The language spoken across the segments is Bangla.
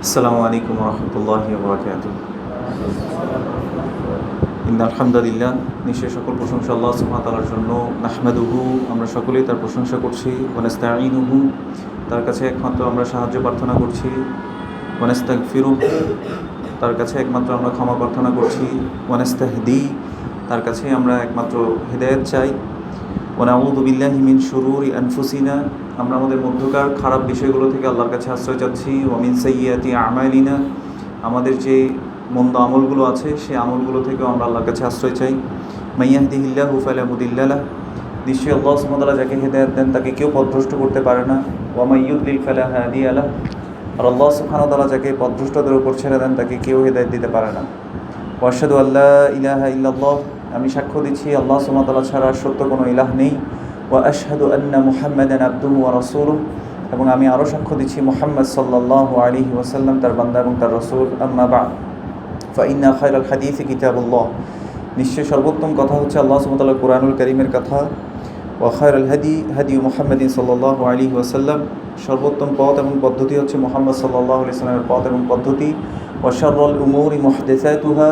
আসসালামু আলাইকুম রহমতুল্লাহি ওয়া বারাকাতুহু। ইন্নাল হামদুলিল্লাহ, নিশ্চয় সকল প্রশংসা আল্লাহ সুবহানাহু ওয়া তাআলার জন্য। নাহমাদুহু, আমরা সকলেই তার প্রশংসা করছি। ওয়া নাস্তাঈনুহু, তার কাছে একমাত্র আমরা সাহায্য প্রার্থনা করছি। ওয়া নাস্তাগফিরুহু, তার কাছে একমাত্র আমরা ক্ষমা প্রার্থনা করছি। ওয়া নাস্তাহদি, তার কাছে আমরা একমাত্র হেদায়েত চাই। ওয়া নাউযু বিল্লাহি মিন শুরুরি আনফুসিনা, আমরা আমাদের মধ্যকার খারাপ বিষয়গুলো থেকে আল্লাহর কাছে আশ্রয় চাচ্ছি। ওয়া মিন সাইয়্যাতি আমালিনা, আমাদের যে মন্দ আমলগুলো আছে সেই আমলগুলো থেকেও আমরা আল্লাহর কাছে আশ্রয় চাই। মান ইয়াহদিহিল্লাহু ফালা মুদিল্লা লাহ, নিশ্চয়ই আল্লাহ সুবহানাহু ওয়া তাআলা যাকে হেদায়েত দেন তাকে কেউ পথভ্রষ্ট করতে পারে না। ওয়া মান ইউদ্লিল ফালা হাদিয়া লাহ, আর আল্লাহ সুবহানাহু ওয়া তাআলা যাকে পথভ্রষ্টদের উপর ছেড়ে দেন তাকে কেউ হেদায়েত দিতে পারে না। ওয়া আশহাদু আল্লা ইলাহা ইল্লাল্লাহ, আমি সাক্ষ্য দিচ্ছি আল্লাহ সুবহানাহু ওয়া তাআলা ছাড়া সত্য কোনো ইলাহ নেই। ওয়া আশহাদু আন্না মুহাম্মাদান আবদুহু ওয়া রাসূলুহু, এবং আমি আরও সাক্ষ্য দিচ্ছি মুহাম্মদ সাল্লাল্লাহু আলাইহি ওয়াসাল্লাম তার বান্দা এবং তার রাসূল। আম্মা বা'দ, ফাইন্না খায়রাল হাদিসি কিতাবুল্লাহ, নিশ্চয় সর্বোত্তম কথা হচ্ছে আল্লাহ সুবহানাহু ওয়া তাআলা কুরআনুল কারীমের কথা। ওয়া খায়রাল হাদি মুহাম্মাদিন সাল্লাল্লাহু আলাইহি ওয়াসাল্লাম, সর্বোত্তম পথ এবং পদ্ধতি হচ্ছে মুহাম্মদ সাল্লাল্লাহু আলাইহি ওয়াসাল্লামের পথ এবং পদ্ধতি। ওয়া শাররুল উমুরি মুহদাসাতুহা,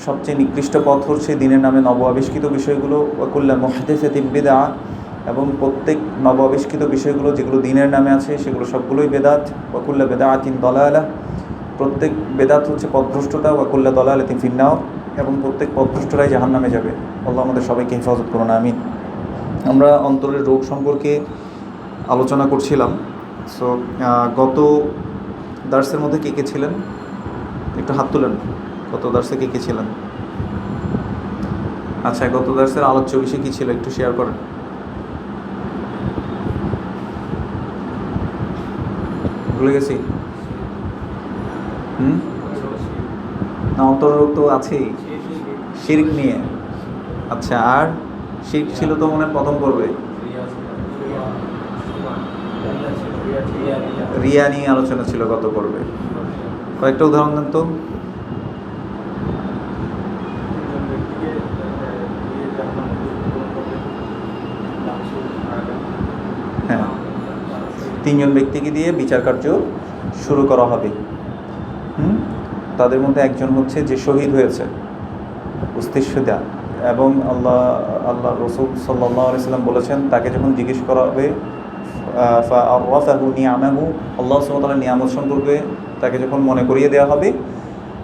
সবচেয়ে নিকৃষ্ট পথ হচ্ছে দিনের নামে নব আবিষ্কৃত বিষয়গুলো। ওয়া কুল্লু মুহদাসাতিন বিদআ, এবং প্রত্যেক নব আবিষ্কৃত বিষয়গুলো যেগুলো দিনের নামে আছে সেগুলো সবগুলোই বেদাত। ওয়া কুল্লু বিদআতিন দালালাহ, প্রত্যেক বেদাত হচ্ছে পথভ্রষ্টতা। ওয়া কুল্লু দালালাতিন ফিন্নার, এবং প্রত্যেক পথভ্রষ্টরাই জাহান্নামে যাবে। আল্লাহ আমাদের সবাইকে হেফাজত করুন, আমিন। আমরা অন্তরের রোগ সম্পর্কে আলোচনা করছিলাম। সো গত দার্সের মধ্যে কে কে ছিলেন একটু হাত তুলেন। গত দার্সে কে কে ছিলেন? আচ্ছা, গত দার্সের আলোচ্য বিষয় কী ছিল একটু শেয়ার করেন। ভুলে গেছি। না, অন্তররোগ তো আছেই, শিরক নিয়ে। আচ্ছা, আর শিরক ছিল তো মনে প্রথম পর্বে, রিয়া নিয়ে আলোচনা ছিল গত পর্বে। কয়েকটা উদাহরণ দেন তো। হ্যাঁ, 3 জন ব্যক্তিকে দিয়ে বিচার কার্য শুরু করা হবে। তাদের মধ্যে একজন হচ্ছে যে শহীদ হয়েছে, উস্তিশুদা, এবং আল্লাহ রসুল সাল্লাল্লাহু আলাইহি ওয়াসাল্লাম বলেছেন তাকে যখন জিজ্ঞেস করা হবে ফাআরাফাহু নিআমাহু, আল্লাহ সুবহানাহু ওয়া তাআলার নিয়ামত সম্পর্কে তাকে যখন মনে করিয়ে দেওয়া হবে,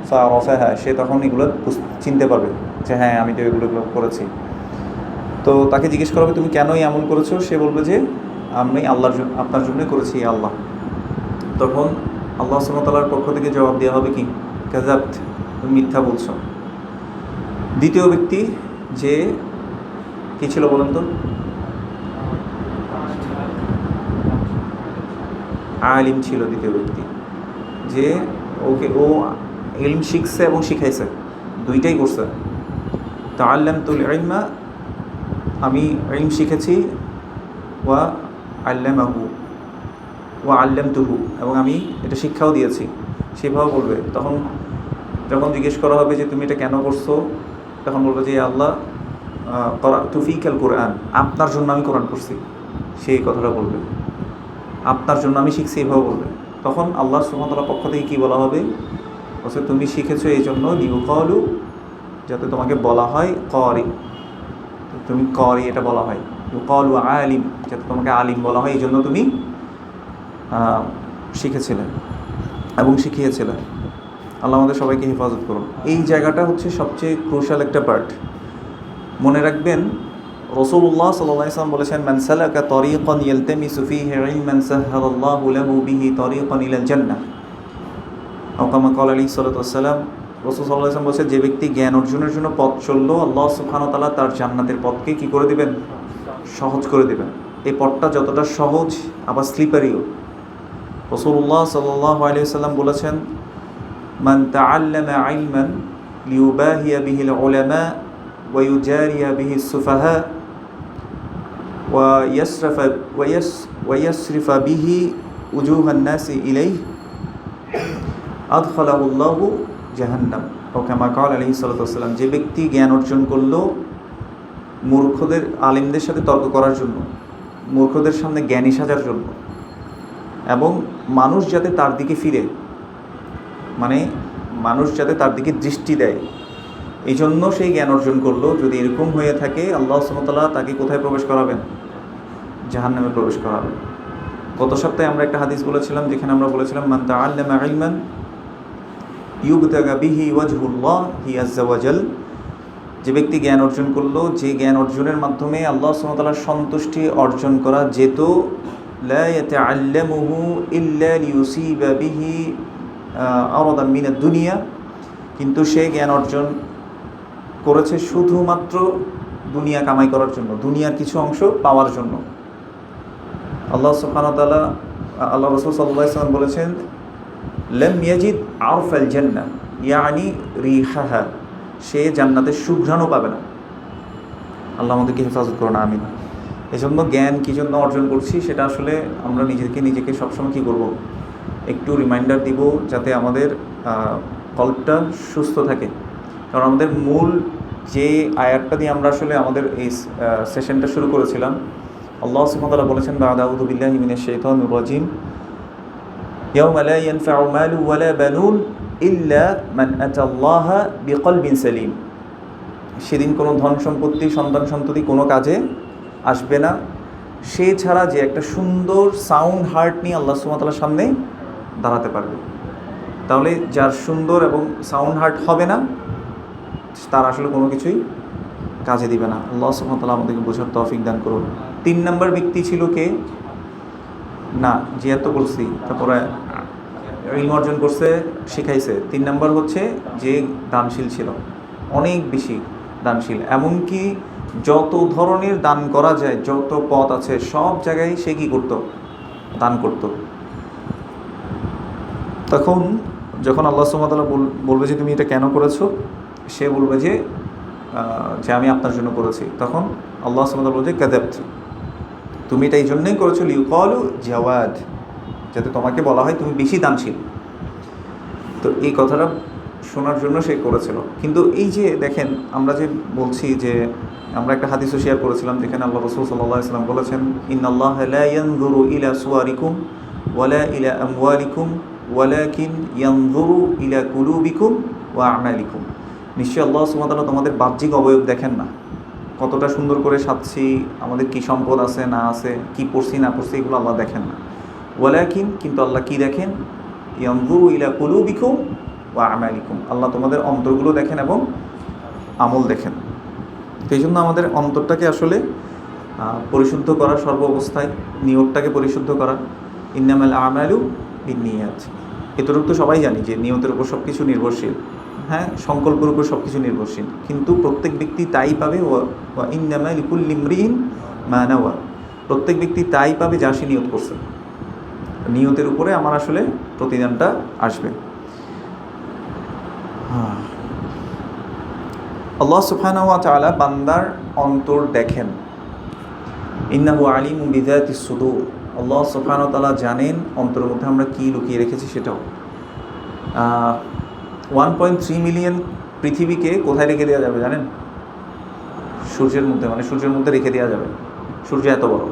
ফাআরাফাহা, সে তখন এগুলো চিনতে পারবে যে হ্যাঁ আমি তো এগুলো করেছি। তো তাকে জিজ্ঞেস করা হবে তুমি কেন এই আমল করেছো, সে বলবে যে আমি আপনার জন্যই করেছি আল্লাহ। তখন আল্লাহ সুবহানাহু ওয়া তাআলার পক্ষ থেকে জবাব দেওয়া হবে কি, কাযাবত, তুমি মিথ্যা বলছো। দ্বিতীয় ব্যক্তি যে কী ছিল বলেন তো? আলিম ছিল দ্বিতীয় ব্যক্তি, যে ও ইলম শিখছে এবং শিখাইছে, দুইটাই করছে। তাআল্লামতুল ইলমা, আমি ইলম শিখেছি, ওয়া আল্লামাহু ওয়া আল্লামতুহু, এবং আমি এটা শিক্ষাও দিয়েছি, সেভাবে বলবে। তখন যখন জিজ্ঞেস করা হবে যে তুমি এটা কেন করছো, তখন বলবে যে আল্লাহ করাতু ফীকাল কুরআন, আপনার জন্য আমি কোরআন পড়ছি, সেই কথাটা বলবে। আপনার জন্য আমি শিখছি, এভাবে বলবে। তখন আল্লাহ সুবহানাহু ওয়া তাআলার পক্ষ থেকে কী বলা হবে, বলছে তুমি শিখেছো এই জন্য লিউকালু, যাতে তোমাকে বলা হয় ক্বারি, তুমি ক্বারি এটা বলা হয়। ইউকালু আলিম, যাতে তোমাকে আলিম বলা হয়, এই জন্য তুমি শিখেছিলে এবং শিখিয়েছিলে। আল্লাহ আমাদের সবাইকে হেফাজত করুন। এই জায়গাটা হচ্ছে সবচেয়ে ক্রুশাল একটা পার্ট। মনে রাখবেন, রাসূলুল্লাহ সাল্লাল্লাহু আলাইহি ওয়াসাল্লাম বলেছেন মান সালাকা তারিকান ইয়ালতামিসু ফীহি ইলমান সাহহালাল্লাহু লাহু বিহি তারিকান ইলাল জান্নাহ, আও কামা ক্বালা আলাইহিস সালাতু ওয়াস সালাম। রাসূল সাল্লাল্লাহু আলাইহি ওয়াসাল্লাম বলেছেন যে ব্যক্তি জ্ঞান অর্জনের জন্য পথ চলল, আল্লাহ সুবহানাহু ওয়া তাআলা তার জান্নাতের পথকে কী করে দিবেন? সহজ করে দিবেন। এই পথটা যতটা সহজ আবার স্লিপারিও। রাসূলুল্লাহ সাল্লাল্লাহু আলাইহি ওয়াসাল্লাম বলেছেন মান তাআল্লামা ইলমান লিয়ুবাহিয়া বিহিল উলামা ওয়া ইউজারিয়া বিহিস সুফাহা ওয়া ইয়াসরিফা বিহি উজুহান নাসি ইলাইহি আদখালাহুল্লাহু জাহান্নাম, ও কামা ক্বালা আলাইহিস সালাতু ওয়াস সালাম। যে ব্যক্তি জ্ঞান অর্জন করলো মূর্খদের আলিমদের সাথে তর্ক করার জন্য, মূর্খদের সামনে জ্ঞানী সাজার জন্য, এবং মানুষ যাতে তার দিকে ফিরে, মানে মানুষ যাতে তার দিকে দৃষ্টি দেয়, এই জন্য সেই জ্ঞান অর্জন করলো। যদি এরকম হয়ে থাকে আল্লাহ সুবহানাহু ওয়া তাআলা তাকে কোথায় প্রবেশ করাবেন? জাহান্নামে প্রবেশ করাবেন। গত সপ্তাহে আমরা একটা হাদিস বলেছিলাম, যেখানে আমরা বলেছিলাম মান তাআল্লামা ইলমান ইউবতাগা বিহি ওয়াজহুল্লাহি আযজা ওয়া জাল, যে ব্যক্তি জ্ঞান অর্জন করলো, যে জ্ঞান অর্জনের মাধ্যমে আল্লাহ সুবহানাহু ওয়া তাআলার সন্তুষ্টি অর্জন করা যেত, লা ইয়াতাআল্লামুহু ইল্লা লিয়ুসিবা বিহি আরাদাম মিনাদ দুনিয়া, কিন্তু সে জ্ঞান অর্জন করেছে শুধুমাত্র দুনিয়া কামাই করার জন্য, দুনিয়ার কিছু অংশ পাওয়ার জন্য। আল্লাহ সুবহানাহু ওয়া তাআলা, আল্লাহ রাসূল সাল্লাল্লাহু আলাইহি ওয়াসাল্লাম বলেছেন লাম ইয়াজিদ আরফাল জান্নাহ ইয়ানি রিহাহা, সে জান্নাতের সুঘ্রাণও পাবে না। আল্লাহ আমাদেরকে হেফাজত করুন, আমিন। এই জন্য জ্ঞান কী জন্য অর্জন করছি সেটা আসলে আমরা নিজেকে সবসময় কী করব, একটু রিমাইন্ডার দিব, যাতে আমাদের কল্পটা সুস্থ থাকে। কারণ আমাদের মূল যে আয়াতটা দিয়ে আমরা আসলে আমাদের এই সেশনটা শুরু করেছিলাম, আল্লাহ সুবহানাহু ওয়া তাআলা বলেছেন বা'দা আউযু বিল্লাহি মিনাশ শাইতানির রাজিম ইয়াওমা লা ইয়ানফা'ু মালু ওয়া লা বানুন ইল্লা মান আতাল্লাহা বিকলবিন সালিম, সেদিন কোনো ধন সম্পত্তি, সন্তান সন্ততি কোনো কাজে আসবে না, সে ছাড়া যে একটা সুন্দর সাউন্ড হার্ট নিয়ে আল্লাহ সুবহানাহু ওয়া তাআলার সামনে দাঁড়াতে পারবে। তাহলে যার সুন্দর এবং সাউন্ড হার্ট হবে না, তার আসলে কোনো কিছুই কাজে দিবে না। আল্লাহ সুবহানাহু ওয়া তাআলা আমাদেরকে বোঝার তৌফিক দান করুন। 3 নম্বর ব্যক্তি ছিল কে? না, জিয়াদ তো বলছি, তারপরে ইলম অর্জন করছে, শিখাইছে। 3 নম্বর হচ্ছে যে দানশীল ছিল, অনেক বেশি দানশীল। এমনকি যত ধরনের দান করা যায়, যত পথ আছে, সব জায়গায় সে কী করত? দান করত। তখন যখন আল্লাহ সুবহানাহু ওয়া তাআলা বলবে যে তুমি এটা কেন করেছো, সে বলবে যে আমি আপনার জন্য করেছি। তখন আল্লাহ সুবহানাহু ওয়া তাআলা বলবে কাযাবত, তুমি এটা এই জন্যই করেছো লিউকালু জাওয়াদ, যাতে তোমাকে বলা হয় তুমি বেশি দানশীল। তো এই কথাটা শোনার জন্য সে করেছিল। কিন্তু এই যে দেখেন, আমরা যে বলছি যে আমরা একটা হাদিসও শেয়ার করেছিলাম, যেখানে আল্লাহ রাসূল সাল্লাল্লাহু আলাইহি ওয়াসাল্লাম বলেছেন ইন্নাল্লাহা লা ইয়ানজুরু ইলা সুওয়ারিকুম ওয়ালা ইলা আমওয়ালিকুম ওয়ালাকিন ইয়ানজুরু ইলা কুলুবিকুম ওয়া আমালিকুম, নিশ্চয়ই আল্লাহ সুবহানাহু ওয়া তাআলা তোমাদের বাহ্যিক অবয়ব দেখেন না, কতটা সুন্দর করে সাজছি, আমাদের কি সম্পদ আছে না আছে, কি পড়ছি না পড়ছি, এগুলো আল্লাহ দেখেন না। ওয়ালাকিন, কিন্তু আল্লাহ কি দেখেন? ইয়ানজুরু ইলা কুলুবিকুম ওয়া আমালিকুম, আল্লাহ তোমাদের অন্তরগুলো দেখেন এবং আমল দেখেন। তো এই জন্য আমাদের অন্তরটাকে আসলে পরিশুদ্ধ করা, সর্ব অবস্থায় নিয়তটাকে পরিশুদ্ধ করা। ইন্নামাল আমালু বিন্নিয়াত, এতটুকু তো সবাই জানি যে নিয়তের উপর সব কিছু নির্ভরশীল, হ্যাঁ, সংকল্পের উপর সব কিছু নির্ভরশীল, কিন্তু প্রত্যেক ব্যক্তি তাই পাবে। ওয়া ইন্নামা লিকুল্লি ইমরিইন মা নাওয়া, প্রত্যেক ব্যক্তি তাই পাবে যা সে নিয়ত করছে। নিয়তের উপরে আমার আসলে প্রতিদানটা আসবে। আল্লাহ সুবহানাহু ওয়া তাআলা বান্দার অন্তর দেখেন। ইন্নাহু আলিমুম বিযাতিস সুদূর, আল্লাহ সুবহানাহু ওয়া তাআলা জানেন অন্তরের মধ্যে আমরা কী লুকিয়ে রেখেছি সেটাও। 1.3 মিলিয়ন পৃথিবীকে কোথায় রেখে দেওয়া যাবে জানেন? সূর্যের মধ্যে, মানে সূর্যের মধ্যে রেখে দেওয়া যাবে। সূর্য এত বড়,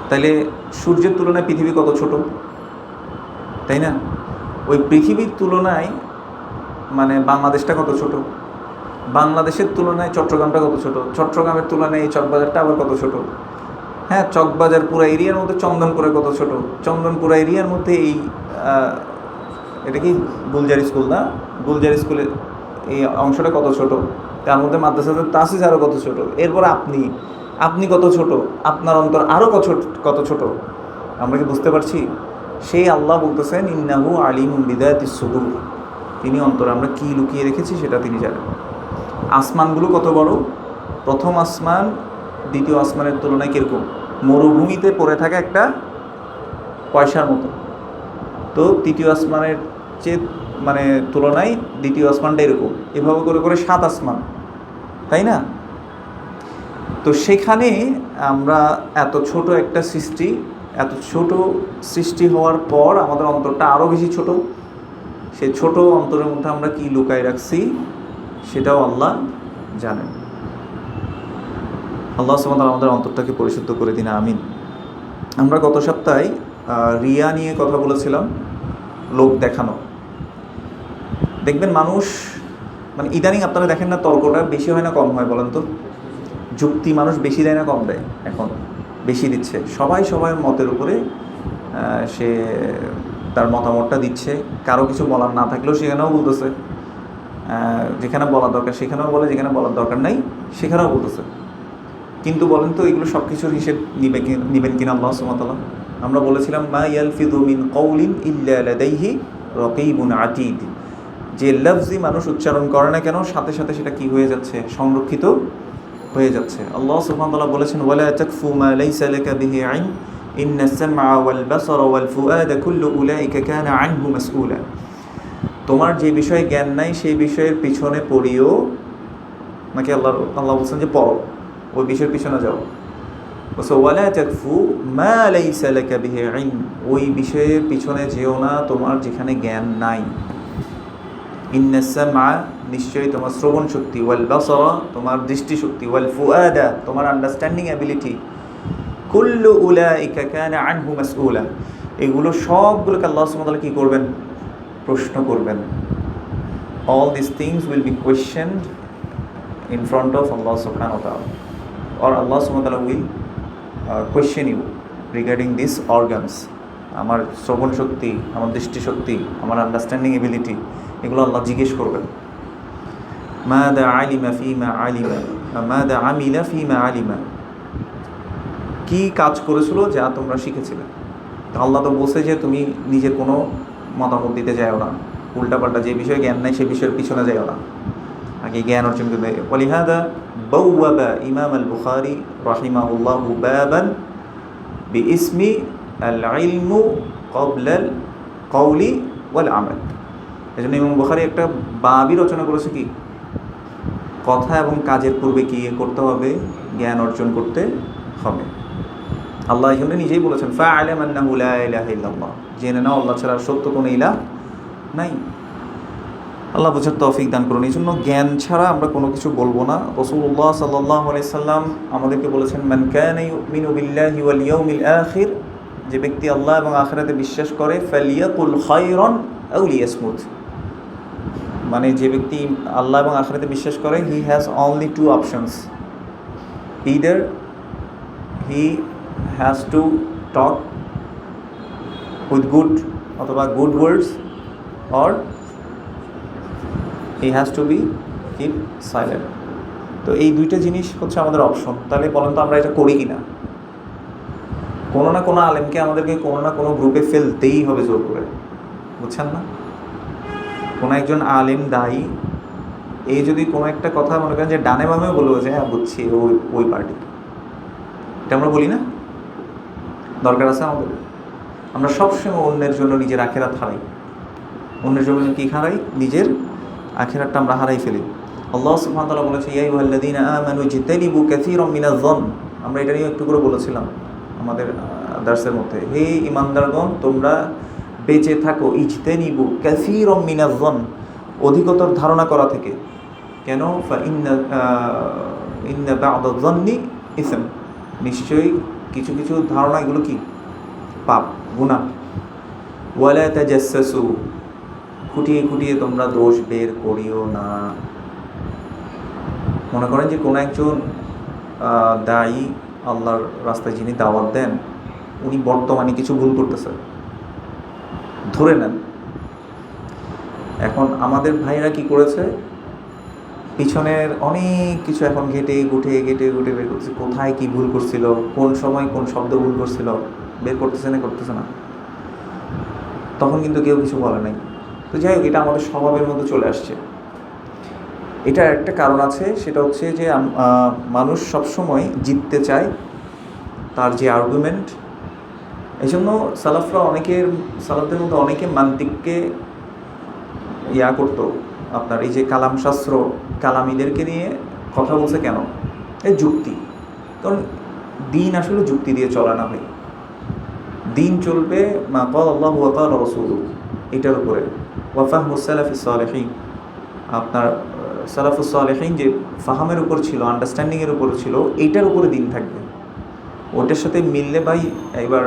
তাইলে সূর্যের তুলনায় পৃথিবী কত ছোট, তাই না? ওই পৃথিবীর তুলনায় মানে বাংলাদেশটা কত ছোট, বাংলাদেশের তুলনায় চট্টগ্রামটা কত ছোট, চট্টগ্রামের তুলনায় এই চকবাজারটা আবার কত ছোট, হ্যাঁ, চকবাজার পুরো এরিয়ার মধ্যে চন্দনপুরে কত ছোট, চন্দনপুরা এরিয়ার মধ্যে এই এটা কি গুলজার স্কুল না, গুলজার স্কুলের এই অংশটা কত ছোট, তার মধ্যে মাদ্রাসাতুত তাসিস আরও কত ছোট, এরপর আপনি কত ছোট, আপনার অন্তর আরও কত ছোট। আমরা কি বুঝতে পারছি? সেই আল্লাহ বলতেছেন ইন্নাহু আলিমুম বিযাতিস সুদূর, তিনি অন্তরে আমরা কী লুকিয়ে রেখেছি সেটা তিনি জানেন। আসমানগুলো কত বড়, প্রথম আসমান দ্বিতীয় আসমানের তুলনায় কীরকম? মরুভূমিতে পড়ে থাকা একটা পয়সার মতো। তো তৃতীয় আসমানের চেয়ে মানে তুলনায় দ্বিতীয় আসমানটা এরকম, এভাবে করে করে 7 আসমান, তাই না? তো সেখানে আমরা এত ছোট একটা সৃষ্টি, এত ছোট সৃষ্টি হওয়ার পর আমাদের অন্তরটা আরও বেশি ছোট। সেই ছোট অন্তরের মধ্যে আমরা কি লুকাই রাখছি সেটাও আল্লাহ জানেন। আল্লাহ সুবহানাহু ওয়া তাআলা আমাদের অন্তরটাকে পরিশুদ্ধ করে দিন, আমিন। আমরা গত সপ্তাহে রিয়া নিয়ে কথা বলেছিলাম, লোক দেখানো। দেখবেন মানুষ মানে ইদানিং আপনারা দেখেন না, তর্কটা বেশি হয় না কম হয় বলেন তো? যুক্তি মানুষ বেশি দেয় না কম দেয়? এখন বেশি দিচ্ছে। সবাই সবার মতের উপরে সে তার মতামতটা দিচ্ছে। কারো কিছু বলার না থাকলেও সেখানেও বলতেছে, যেখানে বলার দরকার সেখানেও বলে, যেখানে বলার দরকার নাই সেখানেও বলতেছে। কিন্তু বলেন তো এগুলো সব কিছুর হিসেব নিবেন কিনা আল্লাহ সুবহানাহু ওয়া তাআলা? আমরা বলেছিলাম মা ইয়ালফিযু মিন কাওলিন ইল্লা লাদাইহি রাকীবুন আতীদ, যে লফজি মানুষ উচ্চারণ করে না কেন সাথে সাথে সেটা কি হয়ে যাচ্ছে? সংরক্ষিত হয়ে যাচ্ছে। আল্লাহ সুবহানাহু ওয়া তাআলা বলেছেন ওয়ালা তাকফু মা লাইসা লাকা বিহি ইলম ইন্নাস সামআ ওয়াল বাসারা ওয়াল ফুআদা কুল্লু উলাইকা কানা আনহু মাসউলা। তোমার যে বিষয়ে জ্ঞান নাই সেই বিষয়ের পিছনে পড়িও, নাকি আল্লাহ বলছেন যে পড়ো, ওই বিষয়ের পিছনে যাও। ওয়ালা তাকফু মা লাইসা লাকা বিহি ইলম, ওই বিষয়ের পিছনে যেও না তোমার যেখানে জ্ঞান নাই। ইন্নাস সামআ, নিশ্চয়ই তোমার শ্রবণ শক্তি, ওয়াল বাসারা, তোমার দৃষ্টি শক্তি, ওয়াল ফুআদা, তোমার আন্ডারস্ট্যান্ডিং অ্যাবিলিটি, কুল্লু উলাইকা কানা আনহু মাসউলা, এগুলো সবগুলোকে আল্লাহ সুবহানাহু ওয়া তাআলা কী করবেন? প্রশ্ন করবেন। All these things will be questioned in front of Allah subhanahu wa ta'ala, or Allah subhanahu wa ta'ala will question you regarding these organs. আমার শ্রবণ শক্তি, আমার দৃষ্টি শক্তি, আমার আন্ডারস্ট্যান্ডিং এবিলিটি, এগুলো আল্লাহ জিজ্ঞেস করবেন। মাদা আলিমা ফিমা আলিমা, মাদা আমিলা ফিমা আলিমা, কি কাজ করেছিল যা তোমরা শিখেছিলে। আল্লাহ তো বলছে যে তুমি নিজের কোনো মতামত দিতে যাও না, উল্টাপাল্টা যে বিষয়ে জ্ঞান নাই সেই বিষয়ের পিছনে যাও না, আগে জ্ঞান অর্জন করতে। ওয়ালিহাদা বাওয়াবা ইমাম আল বুখারী রাহিমাহুল্লাহু বাবান বিইসমি আল ইলমু ক্বাবলা আল কওলি ওয়াল আমাল। এজন্য ইমাম বুখারী একটা বাবই রচনা করেছে, কি? কথা এবং কাজের পূর্বে কি করতে হবে? জ্ঞান অর্জন করতে হবে। আল্লাহ এখানে নিজেই বলেছেন ফা'আলাম আন্নাহু লা ইলাহা ইল্লাল্লাহ, জেনে নাও আল্লাহ ছাড়া সত্য কোনো ইলাহ নাই। আল্লাহ বুঝার তৌফিক দান করুন। এই জন্য জ্ঞান ছাড়া আমরা কোনো কিছু বলবো না। রাসূলুল্লাহ সাল্লাল্লাহু আলাইহি সাল্লাম আমাদেরকে বলেছেন মান কানা ইউমিনু বিল্লাহি ওয়াল ইয়াউমিল আখির, যে ব্যক্তি আল্লাহ এবং আখিরাতে বিশ্বাস করে, ফালিয়াকুল খায়রান আও লিয়াসমুত, মানে যে ব্যক্তি আল্লাহ এবং আখিরাতে বিশ্বাস করে, he has only two options, either he has to talk with good অথবা good words, or he has to be keep silent. তো এই দুইটা জিনিস হচ্ছে আমাদের অপশন। তাহলে বলেন তো আমরা এটা করি কি না? কোনো না কোনো আলেমকে আমাদেরকে কোনো না কোনো গ্রুপে ফেলতেই হবে জোর করে, বুঝছেন না? কোনো একজন আলেম দায়ী, এই যদি কোনো একটা কথা মনে করেন যে ডানে বামে বলবো যে হ্যাঁ বুঝছি ওই পার্টি, এটা আমরা বলি না? দরকার আছে আমাদের? আমরা সবসময় অন্যের জন্য নিজের আখেরাত হারাই, অন্যের জন্য কী হারাই? নিজের আখেরাতটা আমরা হারাই ফেলি। আল্লাহ সুবহানাহু ওয়া তাআলা বলেছে ইয়া আইয়ুহাল্লাযীনা আমানু ইজতানিবু কাসীরাম মিনাজ যন, আমরা এটা নিয়ে একটু করে বলেছিলাম আমাদের দার্সের মধ্যে। হে ঈমানদারগণ, তোমরা বেঁচে থাকো ইজতানিবু কাসীরাম মিনাজ যন, অধিকতর ধারণা করা থেকে। কেন? ইন্না বা'দা যন্নি ইসম, নিশ্চয়ই কিছু কিছু ধারণা এগুলো কি? পাপ, গুনাহ। ওয়ালা তাজাসসু, খুঁটিয়ে খুঁটিয়ে তোমরা দোষ বের করিও না। মনে করেন যে কোনো একজন দায়ী, আল্লাহর রাস্তায় যিনি দাওয়াত দেন, উনি বর্তমানে কিছু ভুল করতেছে, ধরে নেন। এখন আমাদের ভাইরা কি করেছে? পিছনের অনেক কিছু এখন ঘেটে ঘুটে বের করছে, কোথায় কি ভুল করছিল, কোন সময় কোন শব্দ ভুল করছিল, বের করতেছে না করতেছে না, তখন কিন্তু কেউ কিছু বলে নাই। তো যাই হোক, এটা আমাদের স্বভাবের মধ্যে চলে আসছে। এটার একটা কারণ আছে, সেটা হচ্ছে যে মানুষ সবসময় জিততে চায়, তার যে আর্গুমেন্ট। এই জন্য সালাফদের মধ্যে অনেকে মান্তিককে করতো, আপনার এই যে কালাম শাস্ত্র, কালামীদেরকে নিয়ে কথা বলছে কেন? এই যুক্তি। কারণ দিন আসলে যুক্তি দিয়ে চলে না ভাই, দিন চলবে মা ক্বালা আল্লাহু ওয়া ক্বালা রাসূলুহু, এটার উপরে। ওয়া ফাহমুস সালাফিস সালিহিন, আপনার সালাফুস সালিহিন যে ফাহামের উপর ছিল, আন্ডারস্ট্যান্ডিংয়ের উপর ছিল, এইটার উপরে দিন থাকবে। ওটার সাথে মিললে ভাই এবার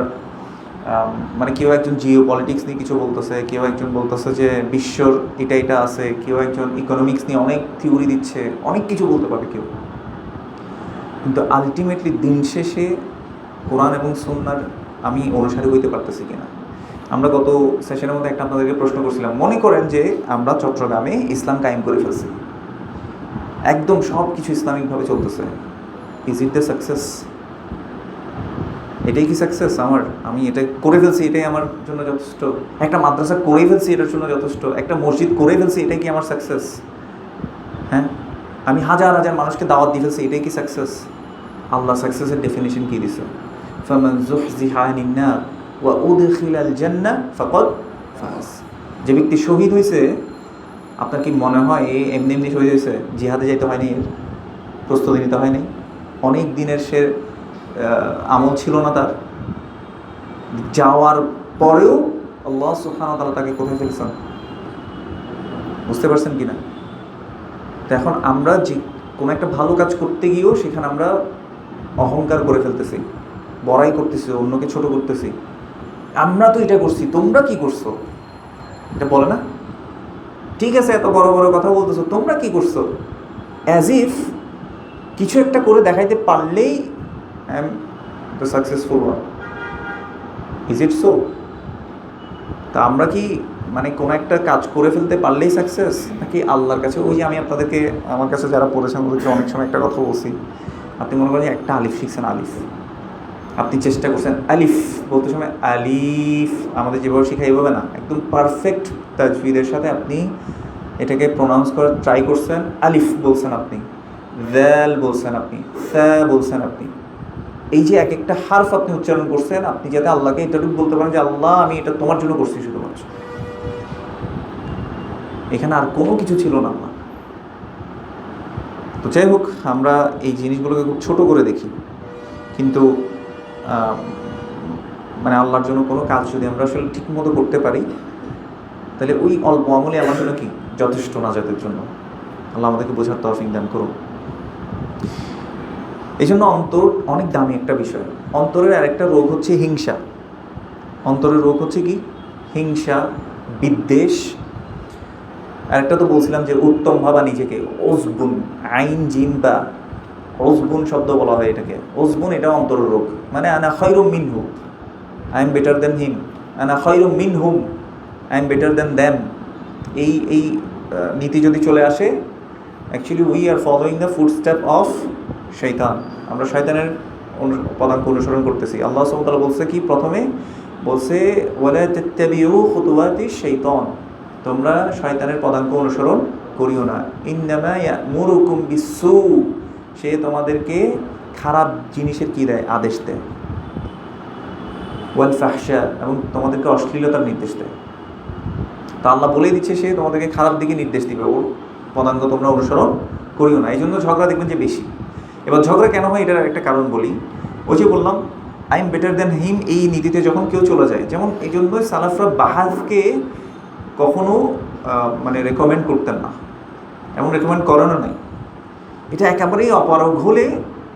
মানে কেউ একজন জিও পলিটিক্স নিয়ে কিছু বলতেছে, কেউ একজন বলতেছে যে বিশ্বর এটা এটা আছে, কেউ একজন ইকোনমিক্স নিয়ে অনেক থিওরি দিচ্ছে, অনেক কিছু বলতে পারে কেউ, কিন্তু আলটিমেটলি দিন শেষে কোরআন এবং সুন্নাহর আমি অনুসারী হইতে পারতেছি কিনা। আমরা গত সেশনের মধ্যে একটা আপনাদেরকে প্রশ্ন করছিলাম, মনে করেন যে আমরা চট্টগ্রামে ইসলাম কায়েম করে ফেলছি, একদম সব কিছু ইসলামিকভাবে চলতেছে, ইজ ইট দ্য সাকসেস? এটাই কি সাকসেস আমার? আমি এটা করে ফেলছি, এটাই আমার জন্য যথেষ্ট? একটা মাদ্রাসা করে ফেলছি, এটার জন্য যথেষ্ট? একটা মসজিদ করে ফেলছি, এটাই কি আমার সাকসেস? হ্যাঁ, আমি হাজার হাজার মানুষকে দাওয়াত দিয়ে ফেলছি, এটাই কি সাকসেস? আল্লাহ সাকসেসের ডেফিনিশন কি দিছে? ফামান যুহজিহা আনিন নার ওয়া উদখিলাল জান্নাহ ফাকাদ ফাজ। যে ব্যক্তি শহীদ হয়েছে, আপনার কি মনে হয় এমনি এমনি শহীদ হয়েছে? জিহাদে যাইতে হয়নি, এর প্রস্তুতি নিতে হয়নি, অনেক দিনের সে আমল ছিল না তার, যাওয়ার পরেও আল্লাহ সুবহানাহু ওয়া তাআলা তাকে কোথায় ফেলছেন? বুঝতে পারছেন কি না? তো এখন আমরা যে কোনো একটা ভালো কাজ করতে গিয়েও সেখানে আমরা অহংকার করে ফেলতেছি, বড়াই করতেছি, অন্যকে ছোট করতেছি। আমরা তো এটা করছি, তোমরা কি করছো? এটা বলে না? ঠিক আছে, এত বড় বড় কথা বলতেছো, তোমরা কি করছো? অ্যাজ ইফ কিছু একটা করে দেখাইতে পারলেই I am the successful one. Is it so? তা আমরা কি মানে কোনো একটা কাজ করে ফেলতে পারলেই সাকসেস, নাকি আল্লাহর কাছে? ওই যে আমি আপনাদেরকে, আমার কাছে যারা পড়েছেন ওদেরকে অনেক সময় একটা কথা বলছি, আপনি মনে করেন একটা আলিফ শিখছেন, আলিফ আপনি চেষ্টা করছেন আলিফ বলতে সময় আলিফ আমাদের যেভাবে শেখা এইভাবে না, একদম পারফেক্ট তাজবিদের সাথে আপনি এটাকে প্রোনাউন্স করার ট্রাই করছেন। আলিফ বলছেন আপনি, দ্যাল বলছেন আপনি, সা বলছেন আপনি, এই যে এক একটা হারফ আপনি উচ্চারণ করছেন, আপনি যাতে আল্লাহকে এতটুকু বলতে পারেন যে আল্লাহ আমি এটা তোমার জন্য করছি শুধুমাত্র, এখানে আর কোনো কিছু ছিল না আমার। তো যাই হোক, আমরা এই জিনিসগুলোকে খুব ছোট করে দেখি, কিন্তু মানে আল্লাহর জন্য কোনো কাজ যদি আমরা আসলে ঠিক মতো করতে পারি, তাহলে ওই অল্প আমলে আমার জন্য কি যথেষ্ট নাজাতের জন্য। আল্লাহ আমাদেরকে বোঝার তৌফিক দান করুন। এই জন্য অন্তর অনেক দামি একটা বিষয়। অন্তরের আরেকটা রোগ হচ্ছে হিংসা। অন্তরের রোগ হচ্ছে কি? হিংসা, বিদ্বেষ। আরেকটা তো বলছিলাম যে উত্তম ভাবা নিজেকে, ওজবুন, আইন জিন বা ওজবুন শব্দ বলা হয় এটাকে। ওজবুন এটা অন্তরের রোগ, মানে আনা খায়রুম মিনহু, I am better than him, আনা খায়রুম মিনহুম, I am better than them. এই নীতি যদি চলে আসে, actually we are following the footstep of শয়তান। আমরা শয়তানের পদাঙ্ক অনুসরণ করতেছি। আল্লাহ সুবহানাহু ওয়া তাআলা বলছে কি? প্রথমে বলছে ওয়ালা তাত্তাবিউ খুতুওয়াতিশ শাইতান, তোমরা শয়তানের পদাঙ্ক অনুসরণ করিও না। ইন্নামা ইয়া'মুরুকুম বিসসু, সে তোমাদেরকে খারাপ জিনিসের কি দেয়? আদেশ দেয়। ওয়াল ফাহশা, এবং তোমাদেরকে অশ্লীলতার নির্দেশ দেয়। তা আল্লাহ বলেই দিচ্ছে সে তোমাদেরকে খারাপ দিকে নির্দেশ দিবে, ওর পদাঙ্ক তোমরা অনুসরণ করিও না। এই জন্য ঝগড়া দেখবেন যে বেশি। এবার ঝগড়া কেন হয়, এটার একটা কারণ বলি। ওই যে বললাম আই এম বেটার দ্যান হিম, এই নীতিতে যখন কেউ চলে যায়, যেমন এই জন্যই সালাফরা বাহাজকে কখনো মানে রেকমেন্ড করতেন না, এমন রেকমেন্ড করানো নাই। এটা একেবারেই অপারগ হলে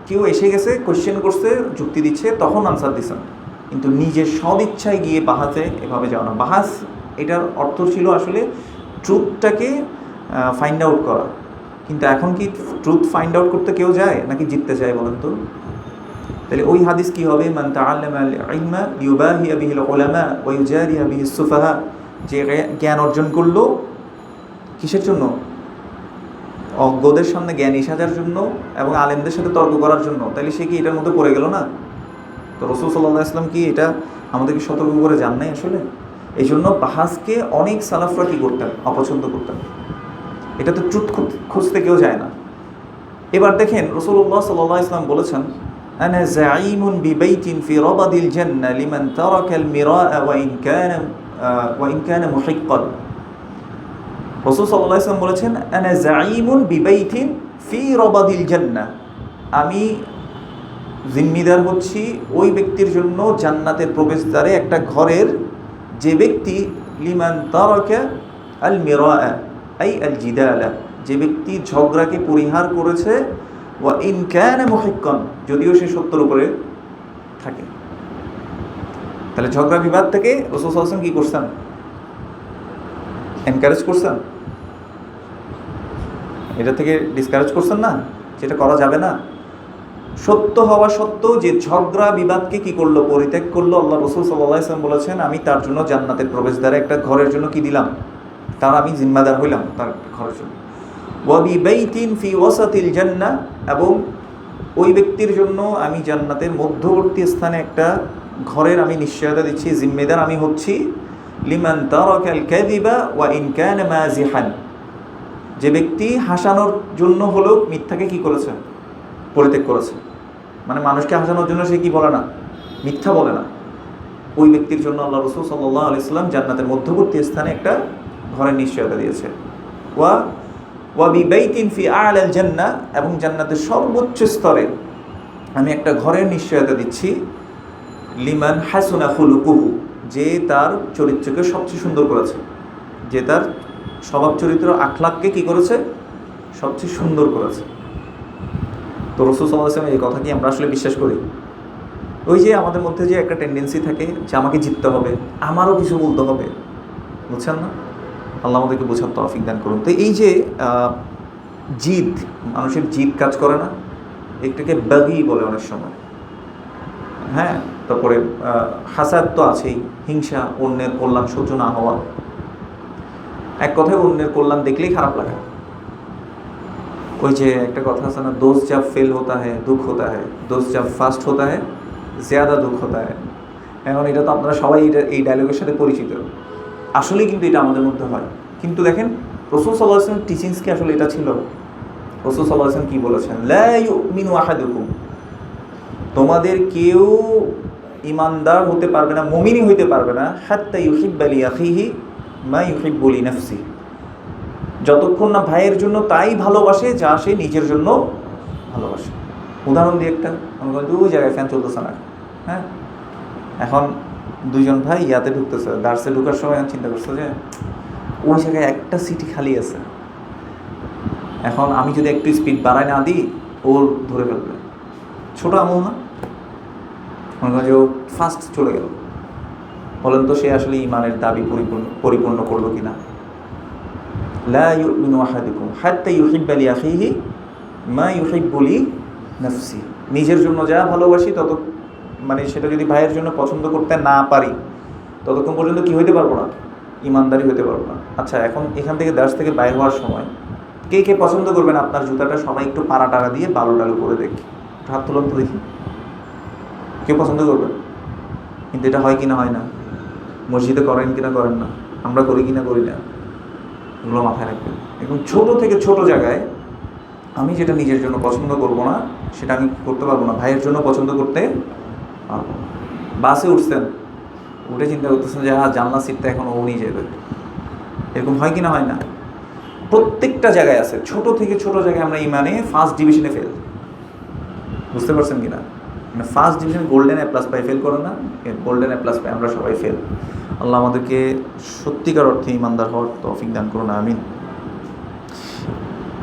কেউ এসে গেছে, কোয়েশ্চেন করছে, যুক্তি দিচ্ছে, তখন আনসার দিচ্ছেন, কিন্তু নিজের সদিচ্ছায় গিয়ে বাহাজে এভাবে যাওয়া না। বাহাজ এটার অর্থ ছিল আসলে ট্রুথটাকে ফাইন্ড আউট করা। কিন্তু এখন কি ট্রুথ ফাইন্ড আউট করতে কেউ যায়, নাকি জিততে চায় বলেন তো? তাহলে ওই হাদিস কি হবে? মান তাআল্লামা আল-ইলমা লিয়ুবাহিয়া বিহিল উলামা ওয়া ইউজারিয়া বিহিস সুফাহা, যে জ্ঞান অর্জন করলো কিসের জন্য? অজ্ঞদের সামনে জ্ঞানী সাজার জন্য এবং আলেমদের সাথে তর্ক করার জন্য। তাহলে সে কি এটার মধ্যে পড়ে গেল না? তো রাসূল সাল্লাল্লাহু আলাইহি ওয়াসাল্লাম কি এটা আমাদেরকে সতর্ক করে যান নাই আসলে? এই জন্য বাহাসকে অনেক সালাফরা কী করতেন? অপছন্দ করতেন। এটা তো ট্রুথ খুঁজতে কেউ যায় না। এবার দেখেন রাসূলুল্লাহ সাল্লাল্লাহু আলাইহি ওয়াসাল্লাম বলেছেন, আনা যাঈমুন বিবাইতিন ফি রাবাদিল জান্নাহ লিমান তারাকাল মিরাআ ওয়া ইন কানা মুহিক্কান। রাসূল সাল্লাল্লাহু আলাইহি ওয়াসাল্লাম বলেছেন, আনা যাঈমুন বিবাইতিন ফি রাবাদিল জান্নাহ, আমি জিম্মিদার হচ্ছি ওই ব্যক্তির জন্য জান্নাতের প্রবেশদ্বারে একটা ঘরের, যে ব্যক্তি লিমান তারাকা আল মিরাআ আই আল জিদালা, যে ব্যক্তি ঝগড়াকে পরিহার করেছে, ওয়া ইন কানা মুহিক্কান, যদিও সে সত্যের উপরে থাকে। তাহলে ঝগড়া বিবাদ থেকে রাসূল সাল্লাল্লাহু আলাইহি ওয়াসাল্লাম কি করছেন? এনকারেজ করছেন, এটা থেকে ডিসকারেজ করছেন না, যেটা করা যাবে না। সত্য হওয়া সত্ত্বেও যে ঝগড়া বিবাদকে কি করলো? পরিত্যাগ করলো। আল্লাহ রাসূল সাল্লাল্লাহু আলাইহি ওয়াসাল্লাম বলেছেন, আমি তার জন্য জান্নাতের প্রবেশদ্বারে একটা ঘরের জন্য কি দিলাম? তার আমি জিম্মাদার হইলাম তার ঘরের জন্য। ওয়া বিবাইতিন ফি ওয়াসাতিল জান্নাহ, এবং ওই ব্যক্তির জন্য আমি জান্নাতের মধ্যবর্তী স্থানে একটা ঘরের আমি নিশ্চয়তা দিচ্ছি, জিম্মেদার আমি হচ্ছি। লিমান তারাকাল কাযিবা ওয়া ইন কানা মাযিহান, যে ব্যক্তি হাসানোর জন্য হলেও মিথ্যাকে কি করেছে? পরিত্যাগ করেছে। মানে মানুষকে হাসানোর জন্য সে কি বলে না? মিথ্যা বলে না। ওই ব্যক্তির জন্য আল্লাহ রাসূল সাল্লাল্লাহু আলাইহি ওয়াসাল্লাম জান্নাতের মধ্যবর্তী স্থানে একটা ঘরের নিশ্চয়তা দিয়েছে। ওয়া বিবাইতিন ফি আ'লাল জান্নাহ, এবং জান্নাতের সর্বোচ্চ স্তরে আমি একটা ঘরের নিশ্চয়তা দিচ্ছি। লিমান হাসুনা খুলুকুহু, যে তার চরিত্রকে সবচেয়ে সুন্দর করেছে, যে তার স্বভাব চরিত্র আখলাককে কি করেছে? সবচেয়ে সুন্দর করেছে। তো রাসূল সাল্লাল্লাহু আলাইহি ওয়াসাল্লাম এই কথা কি আমরা আসলে বিশ্বাস করি? ওই যে আমাদের মধ্যে যে একটা টেন্ডেন্সি থাকে যে আমাকে জিততে হবে, আমারও কিছু বলতে হবে, বুঝছেন না? আল্লাহ আমাদেরকে বোঝার তৌফিক দান করুন। তো এই যে জিদ, মানুষের জিদ কাজ করে না, একটাকে বাগি বলে অনেক সময়। হ্যাঁ, তারপরে হাসাদ তো আছেই, হিংসা, অন্যের কল্যাণ সহ্য না হওয়া। এক কথায় অন্যের কল্যাণ দেখলেই খারাপ লাগা। ওই যে একটা কথা আছে না, দোস্ত জব ফেল হতা হ্যায় দুঃখ হতা হ্যায়, দোস্ত জব ফাস্ট হতা হ্যায় জ্যাদা দুঃখ হতা হ্যায়। এখন এটা তো আপনারা সবাই এই ডায়লগের সাথে পরিচিত। আসলেই কিন্তু এটা আমাদের মধ্যে হয়। কিন্তু দেখেন রাসূল সাল্লাল্লাহু আলাইহি ওয়াসাল্লাম টিচিংস কি আসলে এটা ছিল? রাসূল সাল্লাল্লাহু আলাইহি ওয়াসাল্লাম কি বলেছেন? লা ইউমিনু আহাদুকুম, তোমাদের কেউ ইমানদার হতে পারবে না, মুমিনই হইতে পারবে না, হাত্তা ইউহিব্বা লি আখিহি মা ইউহিব্বু লি নাফসি, যতক্ষণ না ভাইয়ের জন্য তাই ভালোবাসে যা সে নিজের জন্য ভালোবাসে। উদাহরণ দিয়ে একটা, আমরা দুই জায়গায় ফ্যান চলতেছে না, হ্যাঁ, এখন দুইজন ভাই ইয়াতে ঢুকতেছে, দার্সে ঢুকার সময় চিন্তা করছে যে ওই জায়গায় একটা সিটি খালি আছে, এখন আমি যদি একটু স্পিড বাড়াই না দিই ওর ধরে ফেলবে। ছোট আমল না? মনে করেন যে ও ফার্স্ট চলে গেল, বলেন তো সে আসলে ইমানের দাবি পরিপূর্ণ করলো কিনা? লা ইউমিনু আহাদুকুম হাত্তা ইউহিব্বা লি আখিহি মা ইউহিব্বু লি নাফসি, নিজের জন্য যা ভালোবাসি তত, মানে সেটা যদি ভাইয়ের জন্য পছন্দ করতে না পারি ততক্ষণ পর্যন্ত কি হইতে পারবো না? ইমানদারি হইতে পারবো না। আচ্ছা, এখন এখান থেকে দার্স থেকে বাইরে হওয়ার সময় কে কে পছন্দ করবেন আপনার জুতাটা সবাই একটু পাড়া টাড়া দিয়ে বালু টালু করে দেখি? হাত তুলন তো দেখি, কেউ পছন্দ করবেন? কিন্তু এটা হয় কিনা হয় না? মসজিদে করেন কিনা করেন না? আমরা করি কিনা করি না? এগুলো মাথায় রাখবেন। এখন ছোট থেকে ছোট জায়গায় আমি যেটা নিজের জন্য পছন্দ করব না সেটা আমি করতে পারবো না, ভাইয়ের জন্য পছন্দ করতে পারবো না। বাসে উঠছেন, উঠে চিন্তা করতেছেন যে হ্যাঁ জানলা সিটটা এখন ও নিয়ে যাবে, এরকম হয় কিনা হয় না? প্রত্যেকটা জায়গায় আছে, ছোট থেকে ছোট জায়গায় আমরা ইমানে ফার্স্ট ডিভিশনে ফেল, বুঝতে পারছেন কিনা? মানে first division golden A plus pi, fail করে না, গোল্ডেন এ প্লাস পাই, আমরা সবাই ফেল। আল্লাহ আমাদেরকে সত্যিকার অর্থে ইমানদার হওয়ার তৌফিক দান করুন, আমিন।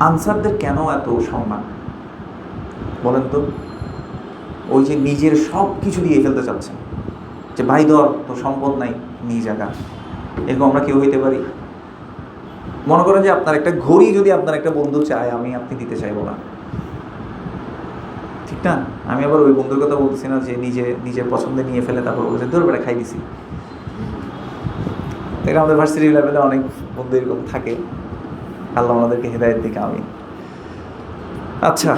আনসারদের কেন এত সম্মান বলেন তো? ওই যে নিজের সব কিছু দিয়ে ফেলতে চাচ্ছেন, যে ভাই ধর তো সম্পদ নাই নিয়ে জায়গা, এরকম আমরা কেউ হইতে পারি? মনে করেন যে আপনার একটা ঘড়ি যদি আপনার একটা বন্ধু চায়, আপনি দিতে চাইবো না, ঠিক না? আমি আবার ওই বন্ধুর কথা বলতেছি না যে নিজের পছন্দে নিয়ে ফেলে তারপর বলছে ধর বেটা খাই দিছি। এটা আমাদের ভার্সিটি লেভেলে অনেক বন্ধু এরকম থাকে, আল্লাহ আমাদেরকে হেদায়েত দিকে, আমি। আচ্ছা,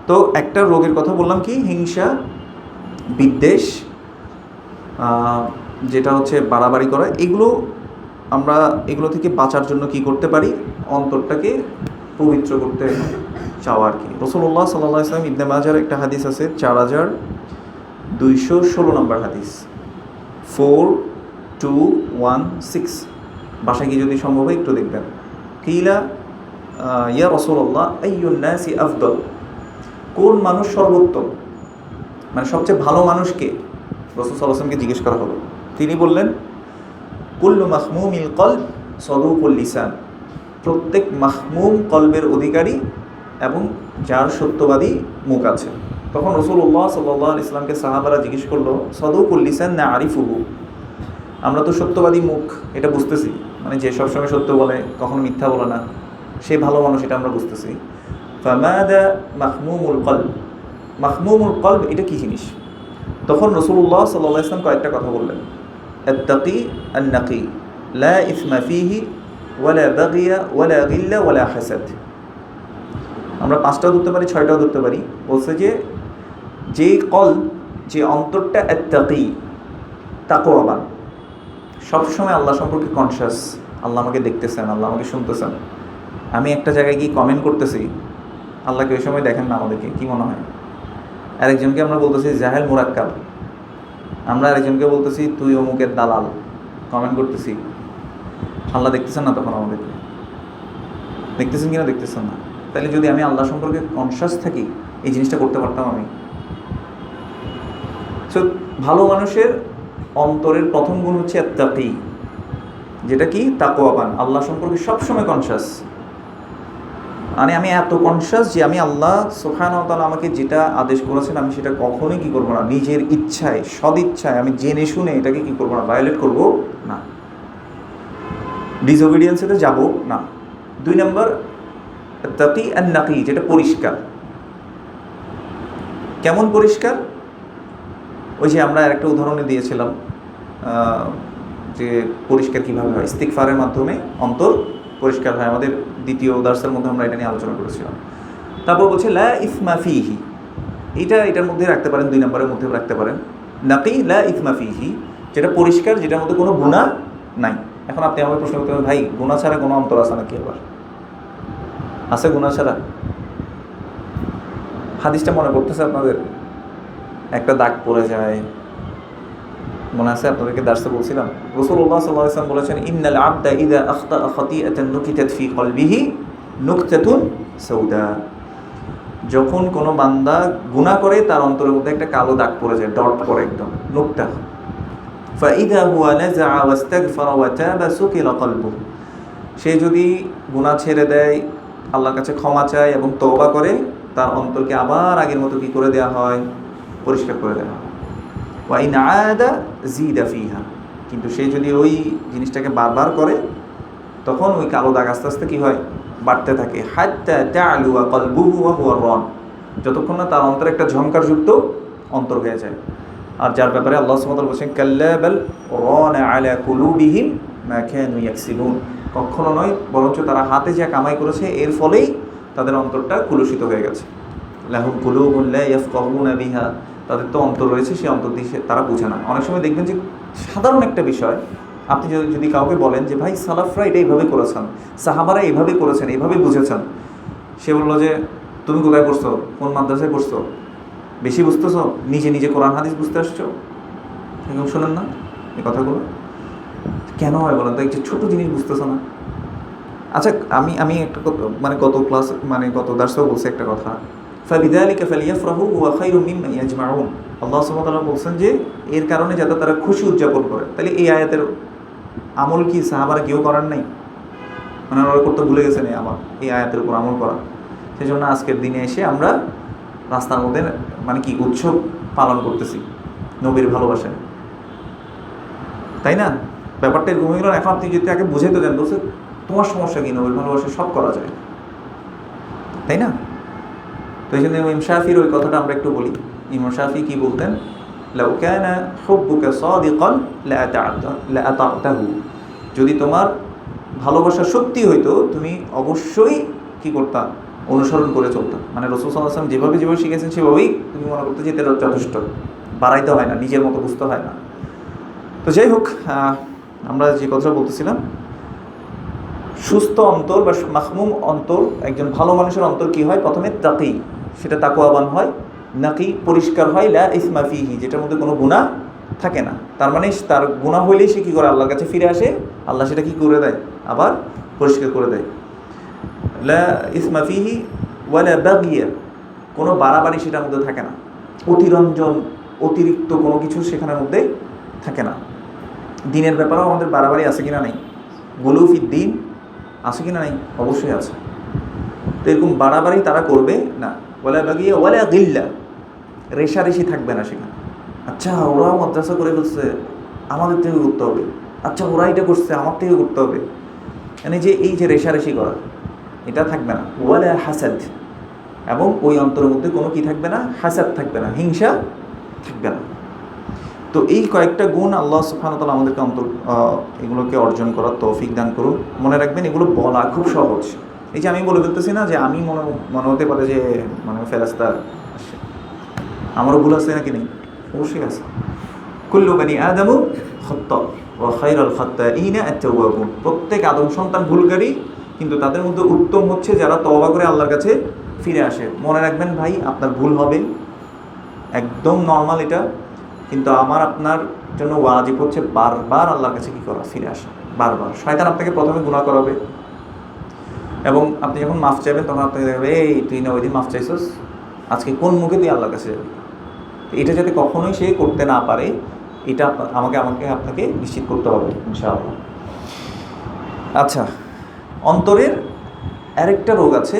তো একটা রোগের কথা বললাম কি, হিংসা, বিদ্বেষ, যেটা হচ্ছে বাড়াবাড়ি করা। আমরা এগুলো থেকে বাঁচার জন্য কি করতে পারি? অন্তরটাকে পবিত্র করতে চাওয়া আর কি। রাসূলুল্লাহ সাল্লাল্লাহু আলাইহি ওয়াসাল্লাম, ইবনে মাজার একটা হাদিস আছে 4216 নম্বর হাদিস, 4216, বাসায় কি যদি সম্ভব হয় একটু দেখবেন। কিলা ইয়া রাসূলুল্লাহ আইয়ুন নাসি আফদল, কোন মানুষ সর্বোত্তম, মানে সবচেয়ে ভালো মানুষ কে? রাসূল সাল্লাল্লাহু আলাইহি ওয়াসাল্লামকে জিজ্ঞেস করা হলো, তিনি বললেন কুল্লু মাহমুমিল কলব সদুকুল লিসান, প্রত্যেক মাহমুম কলবের অধিকারী এবং যার সত্যবাদী মুখ আছে। তখন রাসূলুল্লাহ সাল্লাল্লাহু আলাইহি ওয়াসাল্লামকে সাহাবারা জিজ্ঞেস করলো, সাদুকুল লিসান না'রিফুহু, আমরা তো সত্যবাদী মুখ, এটা বুঝতেছি, মানে যে সবসময় সত্য বলে, কখনো মিথ্যা বলে না, সে ভালো মানুষ, এটা আমরা বুঝতেছি। ফামাদা মাহমুমুল কলব, মাহমুমুল কলব এটা কী জিনিস? তখন রাসূলুল্লাহ সাল্লাল্লাহু আলাইহি ওয়াসাল্লাম কয়েকটা কথা বললেন। আত-তাকি আন-নাকি লা ইসমা ফিহি ওয়ালা বাগিয়া ওয়ালা গিল্লা ওয়ালা হাসাদ। আমরা 5টাও ধরতে পারি, 6টাও ধরতে পারি। বলছে যে কলব, যে অন্তরটা আত-তাকি, তাকওয়াবান, সবসময় আল্লাহ সম্পর্কে কনশাস, আল্লাহ আমাকে দেখতেছেন, আল্লাহ আমাকে শুনতেছেন। আমি একটা জায়গায় গিয়ে কমেন্ট করতেছি, আল্লাহকে ওই সময় দেখেন না আমাদেরকে, কী মনে হয়? আরেকজনকে আমরা বলতেছি জাহেল মুরাক্কাব, আমরা আরেকজনকে বলতেছি তুই অমুকের দালাল, কমেন্ট করতেছি, আল্লাহ দেখতেছেন না তখন আমাদেরকে? দেখতেছেন কিনা? দেখতেছেন না। তাহলে যদি আমি আল্লাহ সম্পর্কে কনশাস থাকি, এই জিনিসটা করতে পারতাম আমি। সো ভালো মানুষের অন্তরের প্রথম গুণ হচ্ছে আত-তাকি, যেটা কি তাকওয়াবান, আল্লাহ সম্পর্কে সবসময় কনশাস। মানে আমি এত কনশাস যে আমি আল্লাহ সুবহানাহু ওয়া তাআলা আমাকে যেটা আদেশ করেছেন আমি সেটা কখনোই কী করবো না, নিজের ইচ্ছায়, সদিচ্ছায় আমি জেনে শুনে এটাকে কী করবো না, ভায়োলেট করবো না, ডিসওবিডিয়েন্সেতে যাব না। 2 নম্বর তাকি আন-নাকি, যেটা পরিষ্কার। কেমন পরিষ্কার? ওই যে আমরা একটা উদাহরণে দিয়েছিলাম যে পরিষ্কার কীভাবে হয়, ইস্তিগফারের মাধ্যমে অন্তর পরিষ্কার হয়। আমাদের দ্বিতীয় দার্সের মধ্যে আমরা এটা নিয়ে আলোচনা করেছিলাম। তারপর বলছে লা ইসমা ফিহি, এটার মধ্যে রাখতে পারেন, 2 নম্বরের মধ্যে রাখতে পারেন। নাকি লা ইসমা ফিহি, যেটা পরিষ্কার, যেটার মধ্যে কোনো গুনাহ নাই। এখন আপনি আমাকে প্রশ্ন করতে পারেন, ভাই গুনাহ ছাড়া কোনো অন্তর আছে নাকি? আবার আছে গুনাহ ছাড়া? হাদিসটা মনে করতেছে আপনাদের? একটা দাগ পড়ে যায়, মনে আছে আপনাদেরকে দার্সে বলছিলাম, রাসূলুল্লাহ সাল্লাল্লাহু আলাইহি ওয়াসাল্লাম বলেছেন, ইন্নাল আবদা ইযা আখতাআ খাতিআতান নুকিতাত ফি কলবিহি নুকতাতুন সাউদা। যখন কোনো বান্দা গুনাহ করে তার অন্তরের মধ্যে একটা কালো দাগ পড়ে যায়, ডট পড়ে, একদম নুকতা। ফাইদা হুয়া নাযাআ ওয়াস্তাগফারা ওয়া তাবা সুকিলা কলবুহু, সে যদি গুনাহ ছেড়ে দেয়, আল্লাহর কাছে ক্ষমা চায় এবং তওবা করে, তার অন্তরকে আবার আগের মতো কি করে দেওয়া হয়? পরিষ্কার করে দেওয়া হয়। ওয়া ইন আদা জিদা ফিহা, কিন্তু সে যদি ওই জিনিসটাকে বারবার করে, তখন ওই কালো দাগ আস্তে আস্তে কী হয়? বাড়তে থাকে। হাত্তা তা'লুয়া কলবুহু ওয়া হুয়া রান, যতক্ষণ না তার অন্তরে একটা ঝংকারযুক্ত অন্তর হয়ে যায়। আর যার ব্যাপারে আল্লাহ সুবহানাহু ওয়া তাআলা বলেছেন, কাল্লা বাল রানা আলা কুলুবিহিম মা কানু ইয়াকসিবুন, কখনো নয়, বরঞ্চ তারা হাতে যা কামাই করেছে এর ফলেই তাদের অন্তরটা কুলুষিত হয়ে গেছে। লাহুম কুলুবুন লা ইয়াফকাহুনা বিহা, তাদের তো অন্তর রয়েছে, সেই অন্তর দিয়ে তারা বুঝে না। অনেক সময় দেখবেন যে সাধারণ একটা বিষয় আপনি যদি কাউকে বলেন যে ভাই সালাফরা এটা এইভাবে করেছেন, সাহাবারা এইভাবে করেছেন, এইভাবে বুঝেছেন, সে বললো যে তুমি কোথায় পড়ছো, কোন মাদ্রাসায় পড়ছো, বেশি বুঝতেছো, নিজে নিজে কোরআন হাদিস বুঝতে আসছো? এরকম শোনেন না এই কথাগুলো? কেন হয় বলেন তো? একটা ছোটো জিনিস বুঝতেছো না? আচ্ছা, আমি একটা মানে গত দার্সেও বলছি একটা কথা, ফাবিযালিকা ফালিয়াফরাহু ওয়া খায়রুম মিম্মা ইয়াজমাউন। আল্লাহ সুবহানাহু ওয়া তাআলা বলছেন যে এর কারণে যাতে তারা খুশি উদযাপন করে। তাহলে এই আয়াতের আমল কি সাহাবারা কেউ করার নাই? মানে ওরা করতে ভুলে গেছেন এই আয়াতের উপর আমল করা। সেই জন্য আজকের দিনে এসে আমরা রাস্তার মধ্যে মানে কি উৎসব পালন করতেছি নবীর ভালোবাসায়, তাই না? ব্যাপারটা এরকম হয়ে গেল। এখন আপনি যদি তাকে বুঝাইতে দেন, বলছে তোমার সমস্যা কি, নবীর ভালোবাসায় সব করা যায়, তাই না? তো এই জন্য ইমাম শাফির ওই কথাটা আমরা একটু বলি। ইমাম শাফি কি বলতেন? লাউ কানা হুব্বুকা সাদিকান লাআতা'তাহু, যদি তোমার ভালোবাসা সত্যি হইতো তুমি অবশ্যই কি করতা? অনুসরণ করে চলতা। মানে রাসূল সাল্লাল্লাহু আলাইহি ওয়াসাল্লাম যেভাবে শিখেছেন সেভাবেই তুমি মনে করতে যে এটা যথেষ্ট, বাড়াইতে হয় না, নিজের মতো বুঝতে হয় না। তো যাই হোক, আমরা যে কথাটা বলতেছিলাম, সুস্থ অন্তর বা মাহমুম অন্তর, একজন ভালো মানুষের অন্তর কি হয়? প্রথমে তাকি, সেটা তাকওয়াবান হয়। নাকি পরিষ্কার হয়, লা ইসমা ফিহি, যেটার মধ্যে কোনো গুনাহ থাকে না। তার মানে তার গুনাহ হইলেই সে কী করে? আল্লাহর কাছে ফিরে আসে, আল্লাহ সেটা কী করে দেয়? আবার পরিষ্কার করে দেয়। লা ইসমা ফিহি ওয়ালা বাগিয়া, কোনো বাড়াবাড়ি সেটার মধ্যে থাকে না, অতিরঞ্জন, অতিরিক্ত কোনো কিছু সেখানের মধ্যে থাকে না। দিনের ব্যাপারেও আমাদের বাড়াবাড়ি আছে কিনা নাই? গুলুফিদ দিন আছে কিনা নাই? অবশ্যই আছে। তো এরকম বাড়াবাড়ি তারা করবে না। ওয়ালা বাগিয়া ওয়ালা গিল্লা, রেশারেশি থাকবে না সেখানে। আচ্ছা ওরা মাদ্রাসা করে ফেলছে, আমাদের থেকে করতে হবে, আচ্ছা ওরা এটা করছে, আমার থেকে করতে হবে, মানে যে এই যে রেশারেশি করা, এটা থাকবে না। ওয়ালা হাসাদ, এবং ওই অন্তরের মধ্যে কোনো কি থাকবে না, হাসাদ থাকবে না, হিংসা থাকবে না। তো এই কয়েকটা গুণ আল্লাহ সুবহানাহু ওয়া তাআলা আমাদেরকে এগুলোকে অর্জন করার তৌফিক দান করুন। মনে রাখবেন এগুলো বলা খুব সহজ। এই যে আমি বলে ফেলতেছি না যে আমি মনে হতে পারে যে মানে ফেরেশতা আসছে, আমারও ভুল আছে নাকি নেই? অবশ্যই আছে। কুল্লু বানি আদামু খাত্তা ওয়া খায়রুল খাত্তাইনা আত-তাওয়াবুন। প্রত্যেক আদম সন্তান ভুলকারী, কিন্তু তাদের মধ্যে উত্তম হচ্ছে যারা তওবা করে আল্লাহর কাছে ফিরে আসে। মনে রাখবেন ভাই, আপনার ভুল হবে, একদম নর্মাল এটা, কিন্তু আমার আপনার জন্য ওয়াজিব হচ্ছে বারবার আল্লাহর কাছে কী করা, ফিরে আসা। বারবার শয়তান আপনাকে প্রথমে গুনাহ করাবে, এবং আপনি যখন মাফ চাইবেন তখন আপনাকে দেখবে, এই তুই না ওই দিন মাফ চাইছস, আজকে কোন মুখে তুই আল্লাহর কাছে যাবি। এটা যাতে কখনোই সে করতে না পারে, এটা আপনাকে নিশ্চিত করতে হবে ইনশাআল্লাহ। আচ্ছা, অন্তরের আরেকটা রোগ আছে,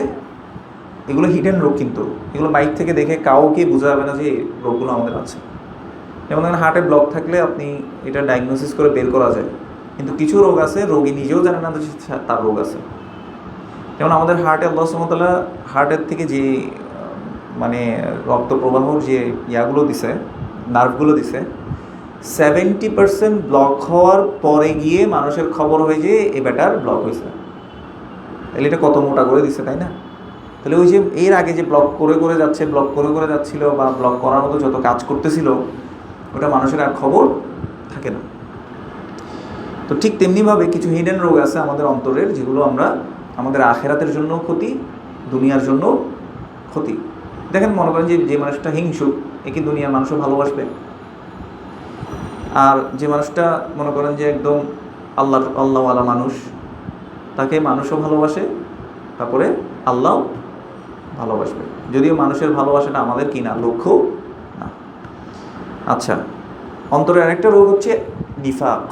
এগুলো হিডেন রোগ, কিন্তু এগুলো বাইক থেকে দেখে কাউকে বোঝা যাবে না যে রোগগুলো আমাদের আছে। যেমন ধরেন হার্টে ব্লক থাকলে আপনি এটা ডায়াগনোসিস করে বের করা যায়, কিন্তু কিছু রোগ আছে রোগী নিজেও জানে না যে তার রোগ আছে। যেমন আমাদের হার্টে আল্লাহ সুবহানাহু ওয়া তাআলা হার্টের থেকে যে মানে রক্ত প্রবাহর যে ইয়াগুলো দিছে, নার্ভগুলো দিছে, 70% ব্লক হওয়ার পরে গিয়ে মানুষের খবর হয় যে এ ব্যাটার ব্লক হয়েছে। তাহলে এটা কত মোটা করে দিছে, তাই না? তাহলে ওই যে এর আগে যে ব্লক করে যাচ্ছিল বা ব্লক করার মতো যত কাজ করতেছিল, ওটা মানুষের আর খবর থাকে না। তো ঠিক তেমনিভাবে কিছু হিডেন রোগ আছে আমাদের অন্তরের, যেগুলো আমরা আমাদের আখিরাতের জন্য ক্ষতি, দুনিয়ার জন্য ক্ষতি। দেখেন, মনে করেন যে মানুষটা হিংসুক, একে দুনিয়ার মানুষও ভালোবাসবে, আর যে মানুষটা মনে করেন যে একদম আল্লাহওয়ালা মানুষ, তাকে মানুষও ভালোবাসে, তারপরে আল্লাহ ভালোবাসবে, যদিও মানুষের ভালোবাসাটা আমাদের কি না, লক্ষ্য না। আচ্ছা, অন্তরের আরেকটা রোগ হচ্ছে নিফাক।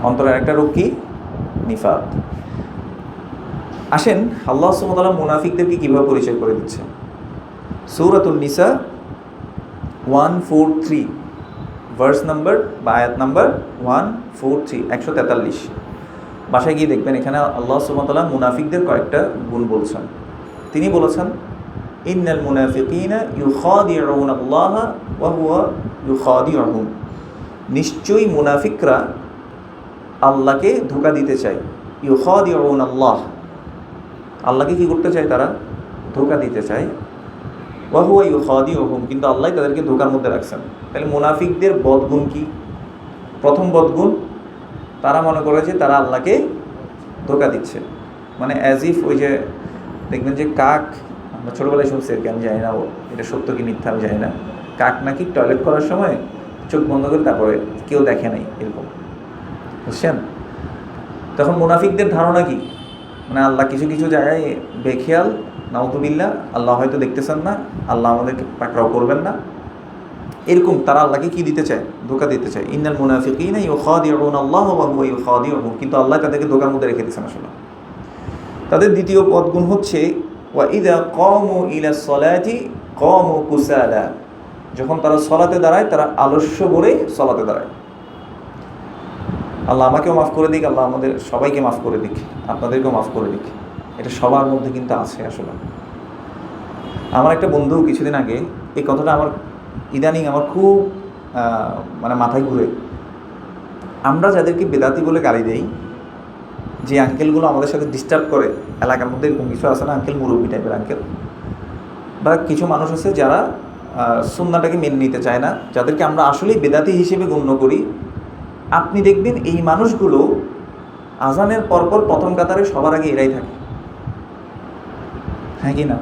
অন্তরের আরেকটা রোগ কি? নিফাক। আসেন আল্লাহ সুবহানাহু ওয়া তাআলা মুনাফিকদেরকে কীভাবে পরিচয় করে দিচ্ছে। সূরাতুন নিসা 143 ভার্স নাম্বার বা আয়াত নাম্বার 143, 143। বাসায় গিয়ে দেখবেন এখানে আল্লাহ সুবহানাহু ওয়া তাআলা মুনাফিকদের কয়েকটা গুণ বলছেন। তিনি বলেছেন, ইন্নাল মুনাফিকিনা ইউখাদিউনা আল্লাহ ওয়া হুয়া ইউখাদিউহুম। নিশ্চয়ই মুনাফিকরা আল্লাহকে ধোঁকা দিতে চায়। ইউখাদিউনা আল্লাহ, আল্লাহকে কী করতে চায়? তারা ধোঁকা দিতে চায়। ওয়া হুয়া ইউখাদিউহুম, কিন্তু আল্লাহ তাদেরকে ধোঁকার মধ্যে রাখছেন। তাহলে মুনাফিকদের বদগুণ কি? প্রথম বদগুণ, তারা মনে করে যে তারা আল্লাহকে ধোঁকা দিচ্ছে। মানে অ্যাজ ইফ, ওই যে দেখবেন যে কাক, আমরা ছোটোবেলায় শুনছি, আর কি আমি জানি না এটা সত্য কি মিথ্যা আমি জানি না, কাক নাকি টয়লেট করার সময় চোখ বন্ধ করে তারপরে কেউ দেখে নাই, এরকম, বুঝছেন? তখন মুনাফিকদের ধারণা কি, মানে আল্লাহ কিছু কিছু জায়গায় বেখেয়াল, নাউযুবিল্লাহ, আল্লাহ হয়তো দেখতেছেন না, আল্লাহ আমাদেরকে পাকড়াও করবেন না, এরকম তারা আল্লাহকে কি দিতে চায়? ধোঁকা দিতে চায়। ইন্নাল মুনাফিকিনা ইউখাদিউনা আল্লাহ ওয়া হুয়া ইউখাদিউহুম, কিন্তু আল্লাহ তাদেরকে ধোঁকার মধ্যে রেখে দিয়েছেন আসলে। তাদের দ্বিতীয় পদগুণ হচ্ছে ওয়া ইযা কামু ইলাস সালাতি কামু কুসালা, যখন তারা সলাতে দাঁড়ায় তারা আলস্য ভরে সলাতে দাঁড়ায়। আল্লাহ আমাকেও মাফ করে দিক, আল্লাহ আমাদের সবাইকে মাফ করে দিক, আপনাদেরকেও মাফ করে দিক। এটা সবার মধ্যে কিন্তু আছে আসলে। আমার একটা বন্ধু কিছুদিন আগে এই কথাটা আমার ইদানিং আমার খুব মানে মাথায় ঘুরে। আমরা যাদেরকে বেদাতি বলে গালি দেই, যে আঙ্কেলগুলো আমাদের সাথে ডিস্টার্ব করে, এলাকার মধ্যে এরকম কিছু আছে না, আঙ্কেল মুরব্বী টাইপের আঙ্কেল, বা কিছু মানুষ আছে যারা সুন্নাহটাকে মেনে নিতে চায় না, যাদেরকে আমরা আসলেই বেদাতি হিসেবে গণ্য করি। আপনি দেখবেন এই মানুষগুলো আজানের পরপর প্রথম কাতারে সবার আগে এরাই থাকে, হ্যাঁ কি না?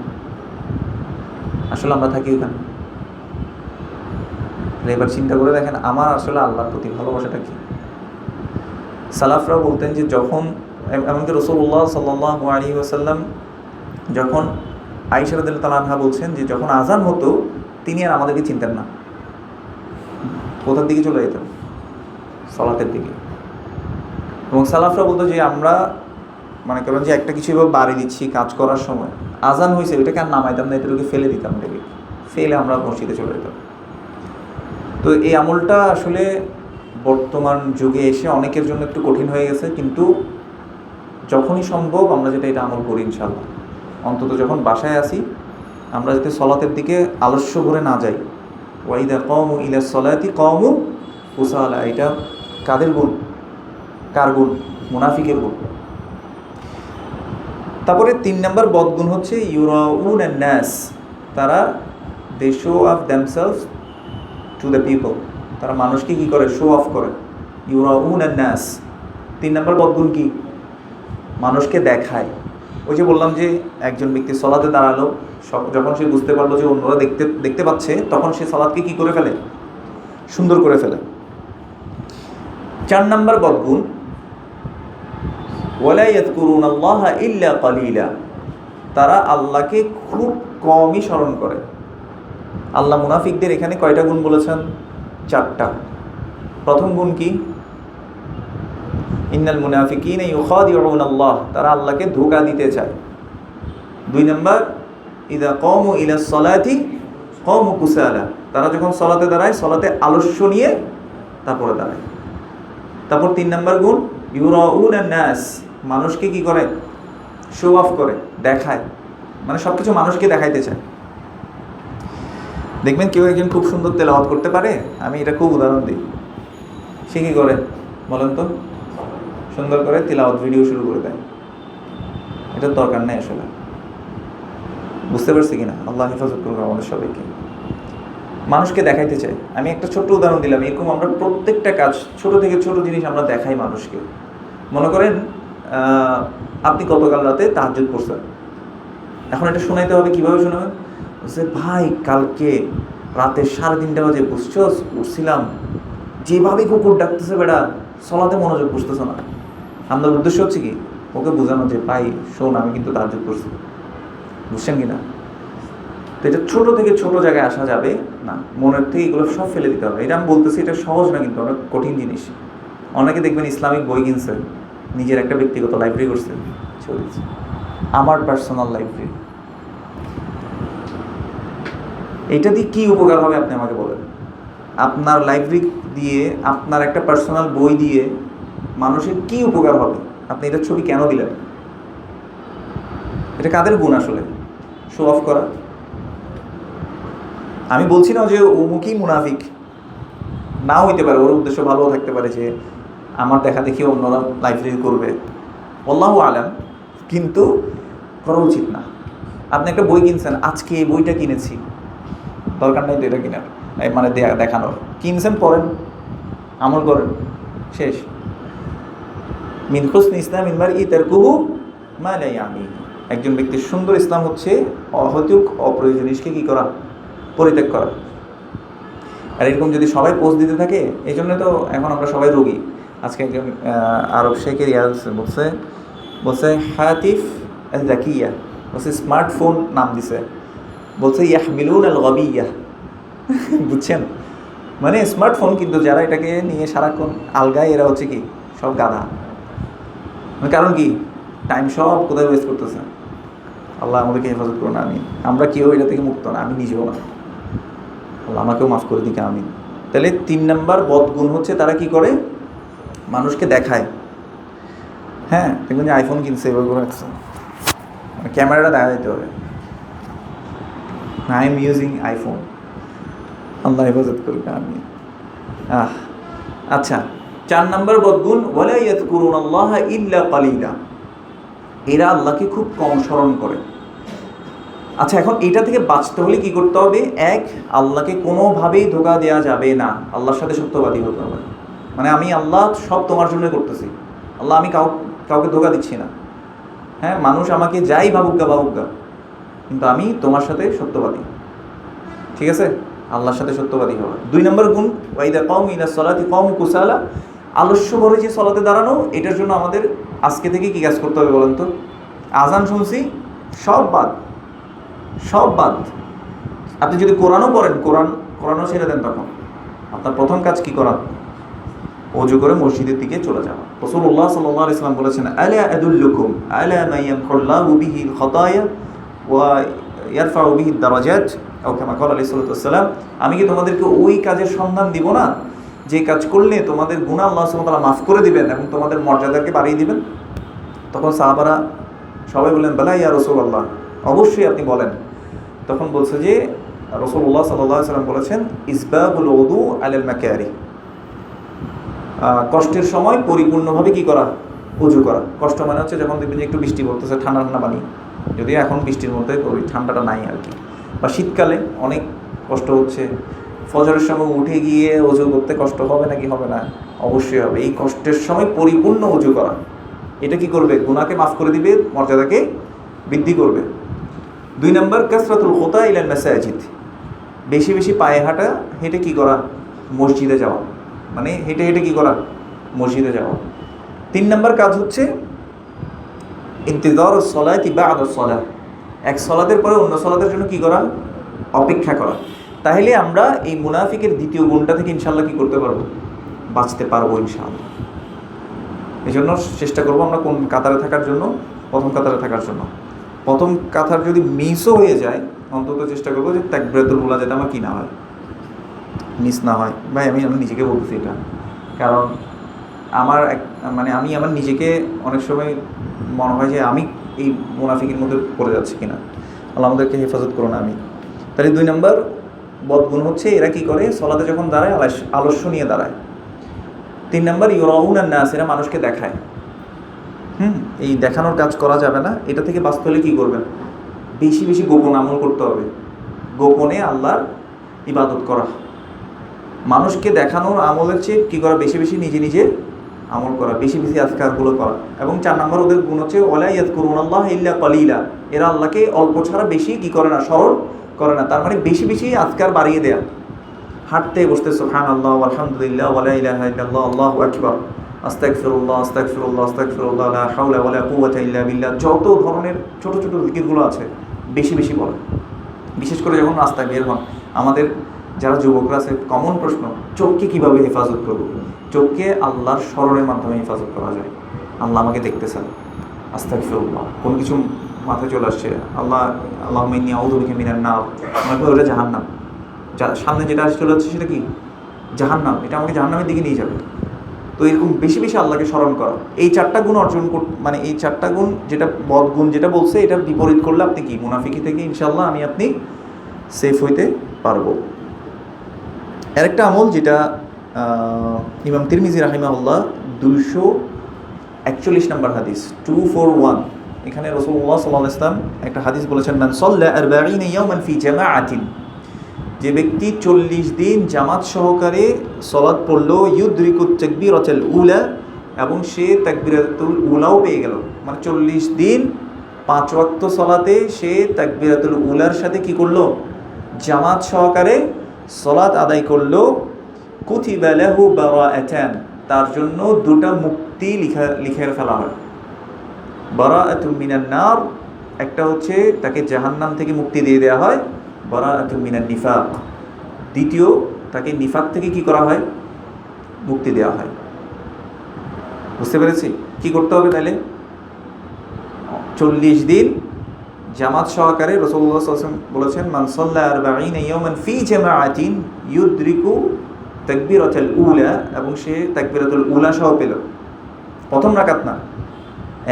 আসলে আমরা থাকি ওখানে। এবার চিন্তা করে দেখেন আমার আসলে আল্লাহর প্রতি ভালোবাসাটা কি। সালাফরা বলতেন যে যখন, এমনকি রাসূলুল্লাহ সাল্লাল্লাহু আলাইহি ওয়াসাল্লাম যখন, আয়েশা রাদিয়াল্লাহু তাআলা আনহা বলছেন যে যখন আজান হতো তিনি আর আমাদেরকে চিনতেন না, কোথার দিকে চলে যেতেন? সালাতের দিকে। এবং সালাফরা বলতো যে আমরা মানে করেন যে একটা কিছু এভাবে বাড়ি দিচ্ছি কাজ করার সময়, আজান হয়েছে ওইটাকে আর নামাইতাম না, এটাকে ফেলে দিতাম, এটাকে ফেলে আমরা মসজিদে চলে যেতাম। তো এই আমলটা আসলে বর্তমান যুগে এসে অনেকের জন্য একটু কঠিন হয়ে গেছে, কিন্তু যখনই সম্ভব আমরা এটা আমল করি ইনশাআল্লাহ। অন্তত যখন বাসায় আসি আমরা যাতে সলাতের দিকে আলস্য ভরে না যাই। ওয়াইদা কওমু ইলা সলাতি কওমু কুসালা, এটা কাদের গুণ? কার গুণ? মুনাফিকের গুণ। তারপরে 3 নম্বর বদগুণ হচ্ছে ইউরাউন আন নাস, তারা they show off themselves to the people, তারা মানুষকে কী করে? শো অফ করে। ইউরাউন আন নাস। 3 নম্বর বদগুণ কি? মানুষকে দেখায়। ওই যে বললাম যে একজন ব্যক্তি সলাতে দাঁড়ালো, যখন সে বুঝতে পারলো যে অন্যরা দেখতে পাচ্ছে, তখন সে সলাতকে কী করে ফেলে? সুন্দর করে ফেলে। 4 নম্বর বদগুণ ওয়ালা ইয়াযকুরুনাল্লাহা ইল্লা কালিলা, তারা আল্লাহকে খুব কমই স্মরণ করে। আল্লাহ মুনাফিকদের এখানে কয়টা গুণ বলেছেন? 4টা। প্রথম গুণ কি? ইন্নাল মুনাফিকিনা ইউখাদিউনাল্লাহ, তারা আল্লাহকে ধোঁকা দিতে চায়। 2 নম্বর ইযা কামু ইলা সলাতি কামু কুসালা, তারা যখন সলাতে দাঁড়ায় সলাতে আলস্য নিয়ে তারপরে দাঁড়ায়। তারপর 3 নম্বর গুণ ইউরাউনান নাস, মানুষকে কি করে? শো অফ করে, দেখায়, মানে সব কিছু মানুষকে দেখাইতে চায়। দেখবেন কেউ একজন খুব সুন্দর তেলাওয়াত করতে পারে, আমি এটা খুব উদাহরণ দিই। সে কী করে বলেন তো? সুন্দর করে তেলাওয়াত ভিডিও শুরু করে দেয়। এটার দরকার নেই আসলে। বুঝতে পারছি কিনা? আল্লাহ হেফাজত করুন আমাদের সবাইকে। মানুষকে দেখাইতে চাই। আমি একটা ছোট্ট উদাহরণ দিলাম। এরকম আমরা প্রত্যেকটা কাজ, ছোট থেকে ছোট জিনিস আমরা দেখাই মানুষকে। মনে করেন আপনি গতকাল রাতে তাহাজ্জুদ পড়ছেন, এখন এটা শোনাইতে হবে। কীভাবে শোনাবেন? বলছে ভাই কালকে রাতে 3:30 বাজে উঠছিলাম, যেভাবে কুকুর ডাকতেছে বেড়া, সলাতে মনোযোগ বসতেছে না। আপনার উদ্দেশ্য হচ্ছে কি? ওকে বোঝানো যে ভাই শোন, আমি কিন্তু তাহাজ্জুদ পড়ছি। বুঝছেন কি না? তো এটা ছোটো থেকে ছোটো জায়গায় আসা যাবে না, মনের থেকে এগুলো সব ফেলে দিতে হবে। এটা আমি বলতেছি, এটা সহজ না, কিন্তু অনেক কঠিন জিনিস। অনেকে দেখবেন ইসলামিক বই কিনছে, নিজের একটা ব্যক্তিগত লাইব্রেরি করছে, চলছে আমার পার্সোনাল লাইব্রেরি। এইটা দিয়ে কী উপকার হবে আপনি আমাকে বলেন? আপনার লাইব্রেরি দিয়ে, আপনার একটা পার্সোনাল বই দিয়ে মানুষের কী উপকার হবে? আপনি এটার ছবি কেন দিলেন? এটা কাদের গুণ আসলে? শো অফ করা। আমি বলছি না যে অমুকই মুনাফিক, নাও হইতে পারে, ওর উদ্দেশ্য ভালোও থাকতে পারে যে আমার দেখা দেখি অন্যরা লাইব্রেরি করবে, আল্লাহু আলাম, কিন্তু করা উচিত না। আপনি একটা বই কিনছেন, আজকে এই বইটা কিনেছি, দরকার নেই তো এটা কিনার, মানে দেখানোর। কিনছেন, পড়েন, আমল করেন, শেষ। মিন হুসনি ইসলামিল মারই তারকুহু মা লা ইয়ানিহি, একজন ব্যক্তির সুন্দর ইসলাম হচ্ছে অহেতুক অপ্রয়োজনীয় জিনিসকে কী করা? পরিত্যাগ করা। আর এরকম যদি সবাই পোস্ট দিতে থাকে, এই জন্য তো এখন আমরা সবাই রোগী। আজকে একজন আরব শেখের বলছে হাতিফ জাকিয়া, বলছে স্মার্টফোন নাম দিছে, বলছে ইয়াহমিলুন আল গাবিয়া। বুঝছেন? মানে স্মার্টফোন, কিন্তু যারা এটাকে নিয়ে সারাক্ষণ আলগায় এরা হচ্ছে কি? সব গাধা। কারণ কি? টাইম সব কোথায় ওয়েস্ট করতেছে। আল্লাহ আমাদেরকে হেফাজত করুন, আমিন। আমরা কেউ এটা থেকে মুক্ত না, আমি নিজেও না। আল্লাহ আমাকেও মাফ করে দিকে, আমিন। তাহলে 3 নম্বর বদগুণ হচ্ছে তারা কি করে? মানুষকে দেখায়। হ্যাঁ, দেখবেন যে আইফোন কিনছে, এবার করে রাখছে, ক্যামেরাটা দেখা দিতে হবে, আই এম ইউজিং আইফোন। আল্লাহ হেফাজত করুন, আমিন। আচ্ছা, 4 নম্বর বদগুণ ওয়ালা ইয়াযকুরুনাল্লাহা ইল্লা কালিলা, এরা আল্লাহকে খুব কম স্মরণ করে। আচ্ছা, এখন এটা থেকে বাঁচতে হলে কি করতে হবে? এক, আল্লাহকে কোনোভাবেই ধোঁকা দেওয়া যাবে না, আল্লাহর সাথে সত্যবাদী হতে হবে। মানে আমি আল্লাহ সব তোমার জন্যই করতেছি, আল্লাহ আমি কাউকে ধোঁকা দিচ্ছি না। হ্যাঁ, মানুষ আমাকে যাই ভাবুক, কিন্তু আমি তোমার সাথে সত্যবাদী। ঠিক আছে? আল্লাহর সাথে সত্যবাদী হওয়া। 2 নম্বর গুণ ওয়াইদা কাওমু ইলা সলাতি কাওমু কুসালা, আলস্য ভরে যে সলাতে দাঁড়ানো, এটার জন্য আমাদের আজকে থেকে কী কাজ করতে হবে বলেন তো? আজান শুনছি, সব বাদ। আপনি যদি কোরআনও পড়েন, কোরআনও ছেড়ে দেন, তখন আপনার প্রথম কাজ কি করা? ওযু করে মসজিদের দিকে চলে যাওয়া। রাসূলুল্লাহ সাল্লাল্লাহু আলাইহি ওয়াসাল্লাম বলেছেন, আলা আদুল্লুকুম আলা মা ইয়ামহুল্লাহু বিহিল খাতায়া ওয়া ইয়ারফাউ বিহিদ দারাজাত ওকে মাকাল আলাইহিস সালাতু ওয়াসসালাম, আমি কি তোমাদেরকে ওই কাজের সন্ধান দিব না যে কাজ করলে তোমাদের গুনাহ আল্লাহ সুবহানাহু ওয়া তাআলা মাফ করে দিবেন এবং তোমাদের মর্যাদাকে বাড়িয়ে দিবেন? তখন সাহাবারা সবাই বললেন, বালা ইয়া রাসূলুল্লাহ, অবশ্যই আপনি বলেন। তখন বলছে যে রাসূলুল্লাহ সাল্লাল্লাহু আলাইহি ওয়াসাল্লাম বলেছেন, ইসবাগুল উযু আলাল মাকারি, কষ্টের সময় পরিপূর্ণভাবে কি করা? উযু করা। কষ্ট মানে হচ্ছে যখন দেখবেন যে একটু বৃষ্টি পড়তেছে, ঠান্ডা ঠান্ডা পানি, যদিও এখন বৃষ্টির মধ্যে ওই ঠান্ডাটা নাই আর কি, বা শীতকালে অনেক কষ্ট হচ্ছে, ফজরের সময় উঠে গিয়ে উযু করতে কষ্ট হবে নাকি হবে না? অবশ্যই হবে। এই কষ্টের সময় পরিপূর্ণ উযু করা, এটা কি করবে? গুনাহকে মাফ করে দিবে, মর্যাদাকে বৃদ্ধি করবে। 2 নম্বর, কাসরাতুল খুতা ইলাল মাসাজিদ, বেশি বেশি পায়ে হাঁটা, হেঁটে কি করা? মসজিদে যাওয়া, মানে হেঁটে হেঁটে কি করা? মসজিদে যাওয়া। 3 নম্বর কাজ হচ্ছে ইন্তিজারুস সালাতি বা'দাস সালাহ, এক সালাতের পরে অন্য সালাতের জন্য কি করা? অপেক্ষা করা। তাহলে আমরা এই মুনাফিকের দ্বিতীয় গুণটা থেকে ইনশাআল্লাহ কি করতে পারবো? বাঁচতে পারবো ইনশাআল্লাহ। এই জন্য চেষ্টা করবো আমরা কোন কাতারে থাকার জন্য? প্রথম কাতারে থাকার জন্য। প্রথম কাতার যদি মিসও হয়ে যায়, অন্তত চেষ্টা করবো যে তাকবীরাতুল উলা যাতে আমার কি না হয়, মিস না হয়। ভাই আমি নিজেকে বলতেছি এটা, কারণ আমি আমার নিজেকে অনেক সময় মনে হয় যে আমি এই মুনাফিকের মধ্যে পড়ে যাচ্ছি কিনা। আল্লাহ আমাদেরকে হেফাজত করো না। আমি তাহলে 2 নম্বর বদগুণ হচ্ছে এরা কি করে? সলাতে যখন দাঁড়ায় আলস্য নিয়ে দাঁড়ায়। 3 নম্বর, ইউরাউনান নাস, এরা মানুষকে দেখায়। এই দেখানোর কাজ করা যাবে না। এটা থেকে বাঁচতে হলে কী করবেন? বেশি বেশি গোপন আমল করতে হবে, গোপনে আল্লাহর ইবাদত করা। মানুষকে দেখানোর আমলের চেয়ে কী করা? বেশি বেশি নিজে নিজে আমল করা, বেশি বেশি আজকারগুলো করা। এবং 4 নম্বর ওদের গুণ হচ্ছে ওয়ালা ইয়াযকুরুনাল্লাহ ইল্লা কালিলা, এরা আল্লাহকে অল্প ছাড়া বেশি কি করে না? স্মরণ করে না। তার মানে বেশি বেশি আজকার বাড়িয়ে দেয়া, হাঁটতে বসতে সুবহানাল্লাহ আলহামদুলিল্লাহ ওয়ালা ইলাহা ইল্লাল্লাহ আল্লাহু আকবার, আস্তাগফিরুল্লাহ আস্তাগফিরুল্লাহ আস্তাগফিরুল্লাহ লা হাওলা ওয়ালা কুওয়াতা ইল্লা বিল্লাহ, যত ধরনের ছোট ছোট জিকিরগুলো আছে বেশি বেশি বলেন। বিশেষ করে যখন রাস্তায় বের হন, আমাদের যারা যুবকরা আছে, কমন প্রশ্ন, চোখকে কীভাবে হেফাজত করব? চোখকে আল্লাহর স্মরণের মাধ্যমে হেফাজত করা যায়। আল্লাহ আমাকে দেখতেছেন, আস্তাগফিরুল্লাহ, কোনো কিছু মাথায় চলে আসছে, আল্লাহুম্মা ইন্নী আউযু বিকা মিনান নার, মনে করি ওটা জাহান্নাম, সামনে যেটা চলে যাচ্ছে সেটা কি? জাহান্নাম, এটা আমাকে জাহান্নামের দিকে নিয়ে যাবে। তো এরকম বেশি বেশি আল্লাহকে স্মরণ করা, এই 4টা গুণ অর্জন মানে এই 4টা গুণ, যেটা বদগুণ যেটা বলছে, এটা বিপরীত করলে আপনি কি? মুনাফিকি থেকে ইনশাআল্লাহ আপনি সেফ হইতে পারবো। আরেকটা আমল যেটা ইমাম তিরমিজি রাহিমাহুল্লাহ 241 নম্বর হাদিস 241, এখানে রাসূলুল্লাহ সাল্লাল্লাহু আলাইহি ওয়াসাল্লাম একটা হাদিস বলেছেন, মান সাল্লা 40 ইয়াওমান ফি জামাআতিন, যে ব্যক্তি 40 দিন জামাত সহকারে সালাত পড়লো, ইউদরিকুত তাকবীরাতুল উলা, এবং সে তাকবীরাতুল উলাও পেয়ে গেল, মানে 40 দিন 5 ওয়াক্ত সালাতে সে তাকবীরাতুল উলার সাথে কি করলো? জামাত সহকারে সালাত আদায় করলো। কুতিবা লাহু বারাআতান, তার জন্য 2টা মুক্তি লিখে ফেলা হয়। বারাআতুম মিনান নার, একটা হচ্ছে তাকে জাহান্নাম থেকে মুক্তি দিয়ে দেওয়া হয়, বারাআতুম মিনান নিফাক, দ্বিতীয় তাকে নিফাক থেকে কি করা হয়? মুক্তি দেওয়া হয়। বুঝতে পেরেছি? কি করতে হবে তাহলে? 40 দিন জামাত সহকারে, রাসূলুল্লাহ সাল্লাল্লাহু আলাইহি ওয়াসাল্লাম বলেছেন, মান সাল্লা 40 ইয়াওমান ফি জামাআতিন ইউদরিকু তাকবীরাতুল উলা, এবং সে তাকবীরাতুল উলা সহ পেল। প্রথম রাকাত না,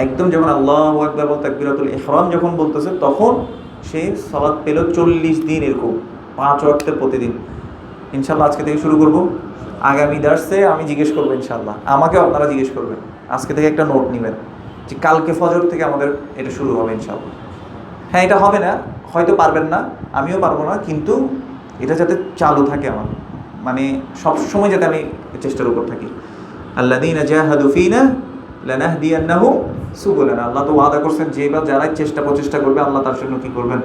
একদম যখন আল্লাহু আকবার বল তাকবীরাতুল ইহরাম যখন বলতেছে, তখন সে সালাত পেল 40 দিন, এরকম 5 ওয়াক্তে প্রতিদিন। ইনশাআল্লাহ আজকে থেকে শুরু করব। আগামী দার্সে আমি জিজ্ঞেস করবো ইনশাআল্লাহ, আমাকেও আপনারা জিজ্ঞেস করবেন। আজকে থেকে একটা নোট নেবেন যে কালকে ফজর থেকে আমাদের এটা শুরু হবে ইনশাআল্লাহ। হ্যাঁ, এটা হবে না, হয়তো পারবেন না, আমিও পারবো না, কিন্তু এটা যাতে চালু থাকে আমার, মানে সবসময় যাতে আমি চেষ্টার উপর থাকি। আল্লাযীনা জাহাদু ফীনা লানাহদিয়ান্নাহুম সুবুলানা, আল্লাহ তো ওয়াদা করছেন যে যারা প্রচেষ্টা করবে আল্লাহ তার জন্য কি করবেন?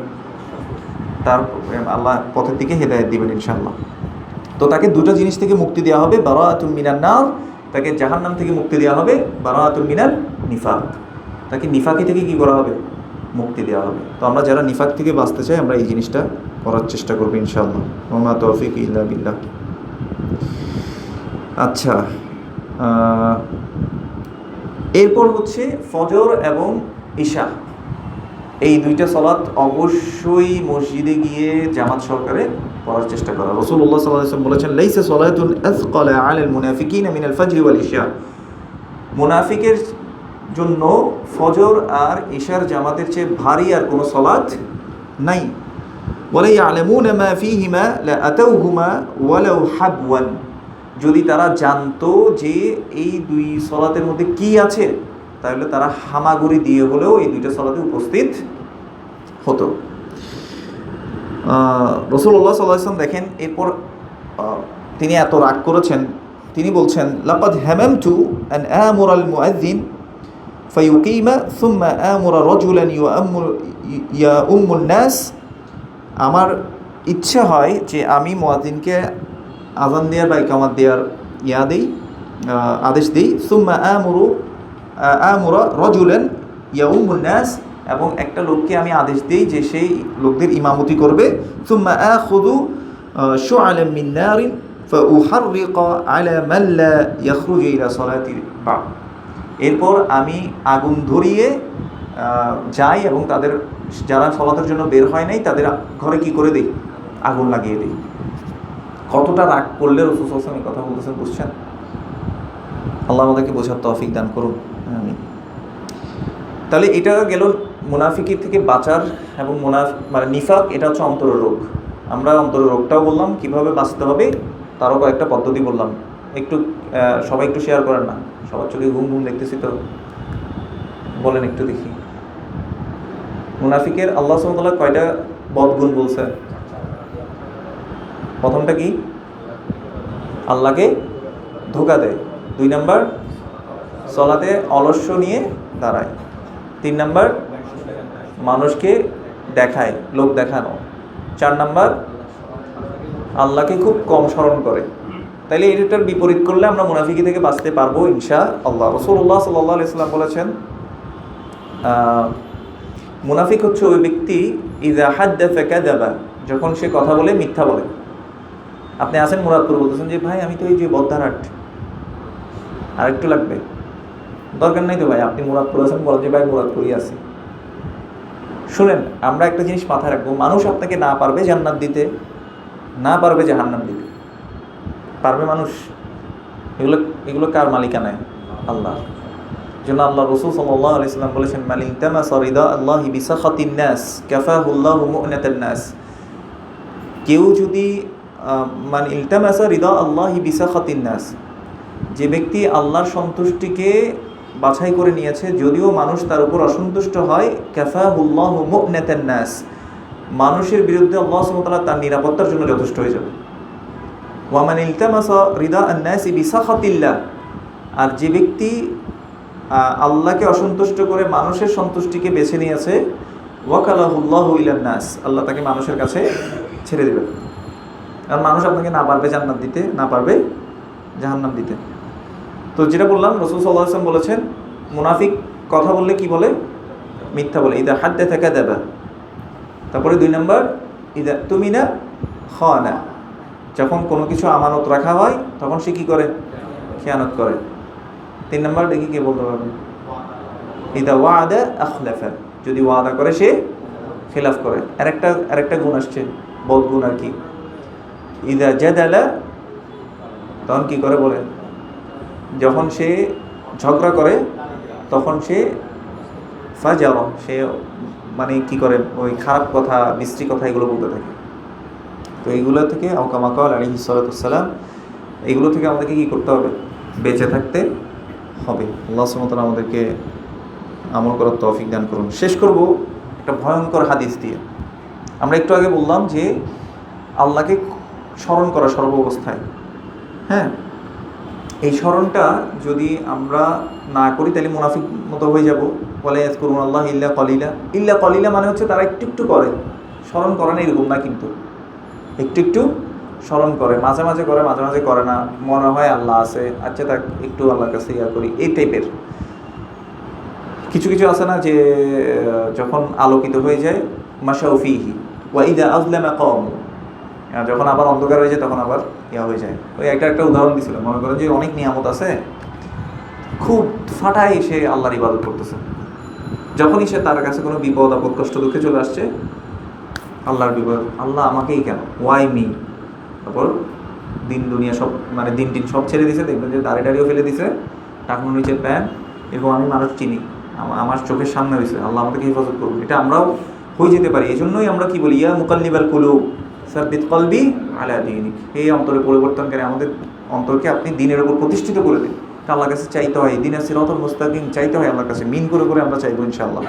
তার আল্লাহ পথের দিকে হেদায়েত দিবেন ইনশাআল্লাহ। তো তাকে 2টা জিনিস থেকে মুক্তি দেওয়া হবে, বারাআতুম মিনান নার, তাকে জাহান্নাম থেকে মুক্তি দেওয়া হবে, বারাআতুম মিনান নিফাক, তাকে নিফাকি থেকে কি করা হবে? মুক্তি দেওয়া হবে। তো আমরা যারা নিফাক থেকে বাঁচতে চাই, আমরা এই জিনিসটা করার চেষ্টা করবো ইনশাআল্লাহ। ওয়া মা তাওফীক ইল্লা বিল্লাহ। আচ্ছা, এরপর হচ্ছে ফজর এবং ইশা। এই দুইটা সালাত অবশ্যই মসজিদে গিয়ে জামাত সহকারে পড়ার চেষ্টা করা। রাসূলুল্লাহ সাল্লাল্লাহু আলাইহি ওয়াসাল্লাম বলেছেন, লাইসা সালাতুন আযকালা আলাল মুনাফিকিনা মিনাল ফাজর ওয়াল ইশা। মুনাফিকের জন্য ফজর আর ইশার জামাতের চেয়ে ভারী আর কোনো সালাত নাই। ওয়ালা ইয়ালামুনা মা ফীহিমা লা আতাউহুমা ওয়ালাউ হাবওয়ান। যদি তারা জানতো যে এই দুই সালাতের মধ্যে কি আছে, তাহলে তারা হামাগুড়ি দিয়ে হলেও এই দুইটা সালাতে উপস্থিত হতো। রাসূলুল্লাহ সাল্লাল্লাহু আলাইহি ওয়াসাল্লাম দেখেন, এরপর তিনি এত রাগ করেছেন, তিনি বলছেন, লাকাদ হামামতু আন আমুরাল মুআযযিন ফায়ুকিমা সুম্মা আমুরা রাজুলান ইয়াউম্মুন নাস। আমার ইচ্ছা হয় যে আমি মুয়াজ্জিনকে আযান দেওয়ার বা ইকামত দেওয়ার আদেশ দিই। সুম্মা আমুরা রাজুলান ইয়াউম্মুন নাস, এবং একটা লোককে আমি আদেশ দিই যে সেই লোকদের ইমামতি করবে। সুম্মা আখুযু শুআলাম মিন নারিন ফাউহাররিকা আলা মান লা ইয়াখরুজু ইলা সালাতিল বা'দ। এরপর আমি আগুন ধরিয়ে যাই এবং তাদের যারা সালাতের জন্য বের হয় নাই তাদের ঘরে কি করে দিই? আগুন লাগিয়ে দিই। কতটা রাগ করলে রাসূল সাল্লাল্লাহু আলাইহি ওয়াসাল্লাম কথা বলতেছেন বুঝছেন? আল্লাহ আমাদেরকে বোঝার তৌফিক দান করুন, আমিন। তাহলে এটা গেল মুনাফিকি থেকে বাঁচার, এবং মানে নিফাক এটা হচ্ছে অন্তরের রোগ। আমরা অন্তরের রোগটাও বললাম, কিভাবে বাঁচতে হবে তারও কয়েকটা পদ্ধতি বললাম। একটু সবাই একটু শেয়ার করেন না, সবার চোখে ঘুম ঘুম দেখতেছি তো, বলেন একটু দেখি। মুনাফিকের আল্লাহ সুবহানাহু ওয়া তাআলা কয়টা বদগুণ বলছে? প্রথমটা কি? আল্লাহকে ধোঁকা দেয়। 2 নাম্বার, সালাতে অলস্য নিয়ে দাঁড়ায়। 3 নাম্বার, মানুষকে দেখায়, লোক দেখানো। 4 নাম্বার, আল্লাহকে খুব কম স্মরণ করে। তাইলে এটার বিপরীত করলে আমরা মুনাফিকি থেকে বাঁচতে পারবো ইনশাআল্লাহ। রাসূলুল্লাহ সাল্লাল্লাহু আলাইহি ওয়াসাল্লাম বলেছেন, মুনাফিক হচ্ছে ওই ব্যক্তি ইযা হাদ্দাসা কাযাবা, যখন সে কথা বলে মিথ্যা বলে। আপনি আসেন মুরাদপুর, বলতেছেন যে ভাই আমি তো এই যে বদ্দারহাট, আর একটু লাগবে, দরকার নাই তো ভাই, আপনি মুরাদপুর আছেন, বলেন যে ভাই মুরাদপুরই আছে। শুনেন, আমরা একটা জিনিস মাথায় রাখবো, মানুষ আপনাকে না পারবে জান্নাত দিতে, না পারবে জাহান্নাম দিতে। পারবে মানুষ? এগুলো কার মালিকানায়? আল্লাহ। জন্য আল্লাহ রাসূল সাল্লাল্লাহু আলাইহি ওয়াসাল্লাম বলেছেন, মান ইলতামাসা রিদা আল্লাহি বিসাখাতিন নাস কাফাহুল্লাহু মু'নাতান নাস। কেউ যদি মান ইলতামাসা রিদা আল্লাহি বিসাখাতিন নাস, যে ব্যক্তি আল্লাহর সন্তুষ্টিকে বাছাই করে নিয়েছে, যদিও মানুষ তার উপর অসন্তুষ্ট হয়, কাফাহুল্লাহু মু'নাতান নাস, মানুষের বিরুদ্ধে আল্লাহ সুবহানাহু ওয়া তাআলা তার নিরাপত্তার জন্য যথেষ্ট হয়ে যাবে। ওয়া মান ইলতামাসা রিদা আন-নাসি বিসাখাতিল্লাহ, আর যে ব্যক্তি আল্লাহকে অসন্তুষ্ট করে মানুষের সন্তুষ্টিকে বেছে নিয়েছে, ওয়াকালাহুল্লাহু ইলান নাস, আল্লাহ তাকে মানুষের কাছে ছেড়ে দেবেন। কারণ মানুষ আপনাকে না পারবে জান্নাত দিতে, না পারবে জাহান্নাম দিতে। তো যেটা বললাম, রাসূল সাল্লাল্লাহু আলাইহি ওয়াসাল্লাম বলেছেন, মুনাফিক কথা বললে কি বলে? মিথ্যা বলে। ইদা হাদ্দাসা কাযাবা। তারপরে 2 নাম্বার, ইদা তুমিনা খানা, যখন কোনো কিছু আমানত রাখা হয় তখন সে কি করে? খেয়ানত করে। 3 নাম্বার দেখি কে বলতে পারবে? ইদা ওয়াদা আখলাফা, যদি ওয়াদা করে সে খেলাফ করে। আরেকটা গুণ আসছে, বদ গুণ আর কি। ইদা জাদালা, তখন কি করে বলে? যখন সে ঝগড়া করে তখন সে ফাজার, সে মানে কি করে? ওই খারাপ কথা, বিশ্রী কথা এগুলো বলতে থাকে। তো এইগুলো থেকে কামা ক্বালা আলাইহিস সালাতু ওয়াস সালাম, এগুলো থেকে আমাদেরকে কি করতে হবে? বেঁচে থাকতে হবে। আল্লাহ সুবহানাহু ওয়া তাআলা আমাদেরকে আমল করার তৌফিক দান করুন। শেষ করব একটা ভয়ঙ্কর হাদিস দিয়ে। আমরা একটু আগে বললাম যে আল্লাহকে স্মরণ করা সর্বাবস্থায়, হ্যাঁ, এই স্মরণটা যদি আমরা না করি তাহলে মুনাফিক মতো হয়ে যাব। ওয়ালা ইয়াযকুরুনাল্লাহ ইল্লা কলিলা। ইল্লা কলিলা মানে হচ্ছে তারা একটু একটু করে, স্মরণ করে না এরকম না, কিন্তু একটু একটু স্মরণ করে, মাঝে মাঝে করে, মাঝে মাঝে করে না। মনে হয় আল্লাহ আছে, আচ্ছা তাক একটু আল্লাহর কাছে ইয়া করি, এই টাইপের। কিছু কিছু আছে না যে যখন আলোকিত হয়ে যায়, মাশাউ ফীহি ওয়া ইযা আযলামা কাম, যখন আবার অন্ধকার হয়ে যায় তখন আবার ইয়া হয়ে যায়। ওই একটা উদাহরণ দিছিল, মনে করেন যে অনেক নিয়ামত আছে, খুব ফাটায় সে আল্লাহর ইবাদত করতেছে, যখনই সে তার কাছে কোনো বিপদ আপদ কষ্ট দুঃখে চলে আসছে, আল্লাহর বিপদ, আল্লাহ আমাকেই কেন, ওয়াই মি। তারপর দিন দুনিয়া সব মানে দিন টিন সব ছেড়ে দিছে, দেখবেন যে দাড়িও ফেলে দিছে, টাকনো নিচে প্যান্ট, এরকম আমি মানুষ চিনি, আমার চোখের সামনে হয়েছে, আল্লাহ আমাদেরকে হেফাজত করুন। এটা আমরাও হয়ে যেতে পারি। এই জন্যই আমরা কি বলি, ইয়া মুকাল্লিবাল কুলুব সাব্বিত কলবি আলা দীনিক, এই অন্তরে পরিবর্তনকারী আমাদের অন্তরকে আপনি দিনের উপর প্রতিষ্ঠিত করে দিন। আল্লাহর কাছে চাইতে হয়, দিনের সিরাতুল মুস্তাকিম চাইতে হয় আল্লাহর কাছে, মিন করে করে আমরা চাইবো ইনশাআল্লাহ।